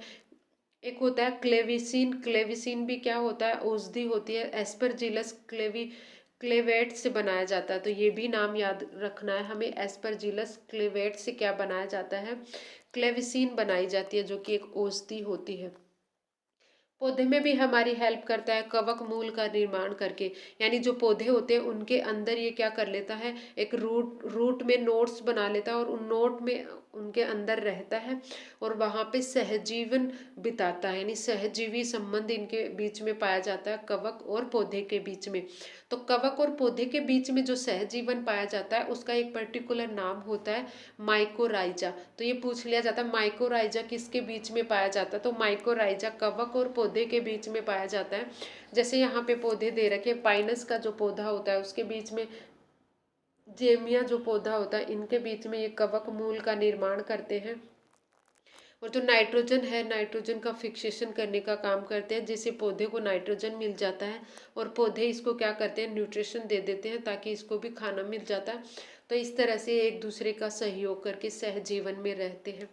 एक होता है क्लेविसिन, क्लेविसिन भी क्या होता है, औषधि होती है, एस्परजिलस क्लेवेट से बनाया जाता है। तो ये भी नाम याद रखना है हमें, एस्परजिलस क्लेवेट से क्या बनाया जाता है, क्लेविसिन बनाई जाती है, जो कि एक औषधि होती है। पौधे में भी हमारी हेल्प करता है कवक मूल का निर्माण करके, यानी जो पौधे होते हैं उनके अंदर ये क्या कर लेता है, एक रूट में नोट्स बना लेता है, और उन नोट में उनके अंदर रहता है, और वहाँ पे सहजीवन बिताता है, यानी सहजीवी संबंध इनके बीच में पाया जाता है, कवक और पौधे के बीच में। तो कवक और पौधे के बीच में जो सहजीवन पाया जाता है उसका एक पर्टिकुलर नाम होता है माइकोराइजा। तो ये पूछ लिया जाता है माइकोराइजा किसके बीच में पाया जाता है, तो माइकोराइजा कवक और पौधे के बीच में पाया जाता है। जैसे यहाँ पे पौधे दे रखे, पाइनस का जो पौधा होता है उसके बीच में, जेमिया जो पौधा होता है, इनके बीच में ये कवक मूल का निर्माण करते हैं। और जो नाइट्रोजन है, नाइट्रोजन का फिक्सेशन करने का काम करते हैं, जिससे पौधे को नाइट्रोजन मिल जाता है, और पौधे इसको क्या करते हैं, न्यूट्रिशन दे देते हैं, ताकि इसको भी खाना मिल जाता है। तो इस तरह से एक दूसरे का सहयोग करके सहजीवन में रहते हैं।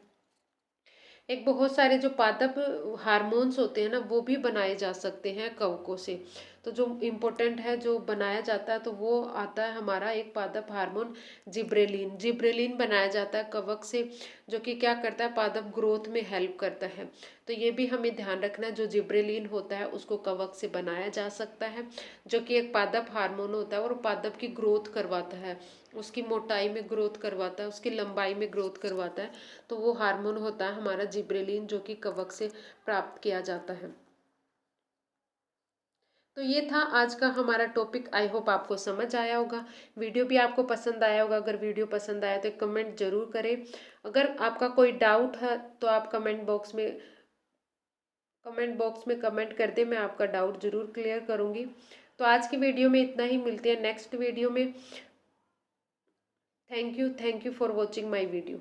एक बहुत सारे जो पादप हार्मोन्स होते हैं ना, वो भी बनाए जा सकते हैं कवकों से। तो जो इम्पोर्टेंट है जो बनाया जाता है, तो वो आता है हमारा एक पादप हार्मोन जिब्रेलिन। जिब्रेलिन बनाया जाता है कवक से, जो कि क्या करता है, पादप ग्रोथ में हेल्प करता है। तो ये भी हमें ध्यान रखना है, जो जिब्रेलिन होता है उसको कवक से बनाया जा सकता है, जो कि एक पादप हार्मोन होता है, और पादप की ग्रोथ करवाता है, उसकी मोटाई में ग्रोथ करवाता है, उसकी लंबाई में ग्रोथ करवाता है। तो वो हार्मोन होता है हमारा जिब्रेलिन, जो कि कवक से प्राप्त किया जाता है। तो ये था आज का हमारा टॉपिक। आई होप आपको समझ आया होगा, वीडियो भी आपको पसंद आया होगा। अगर वीडियो पसंद आया तो कमेंट जरूर करें। अगर आपका कोई डाउट है तो आप कमेंट बॉक्स में कमेंट कर दें, मैं आपका डाउट जरूर क्लियर करूँगी। तो आज की वीडियो में इतना ही, मिलते हैं नेक्स्ट वीडियो में। Thank you for watching my video.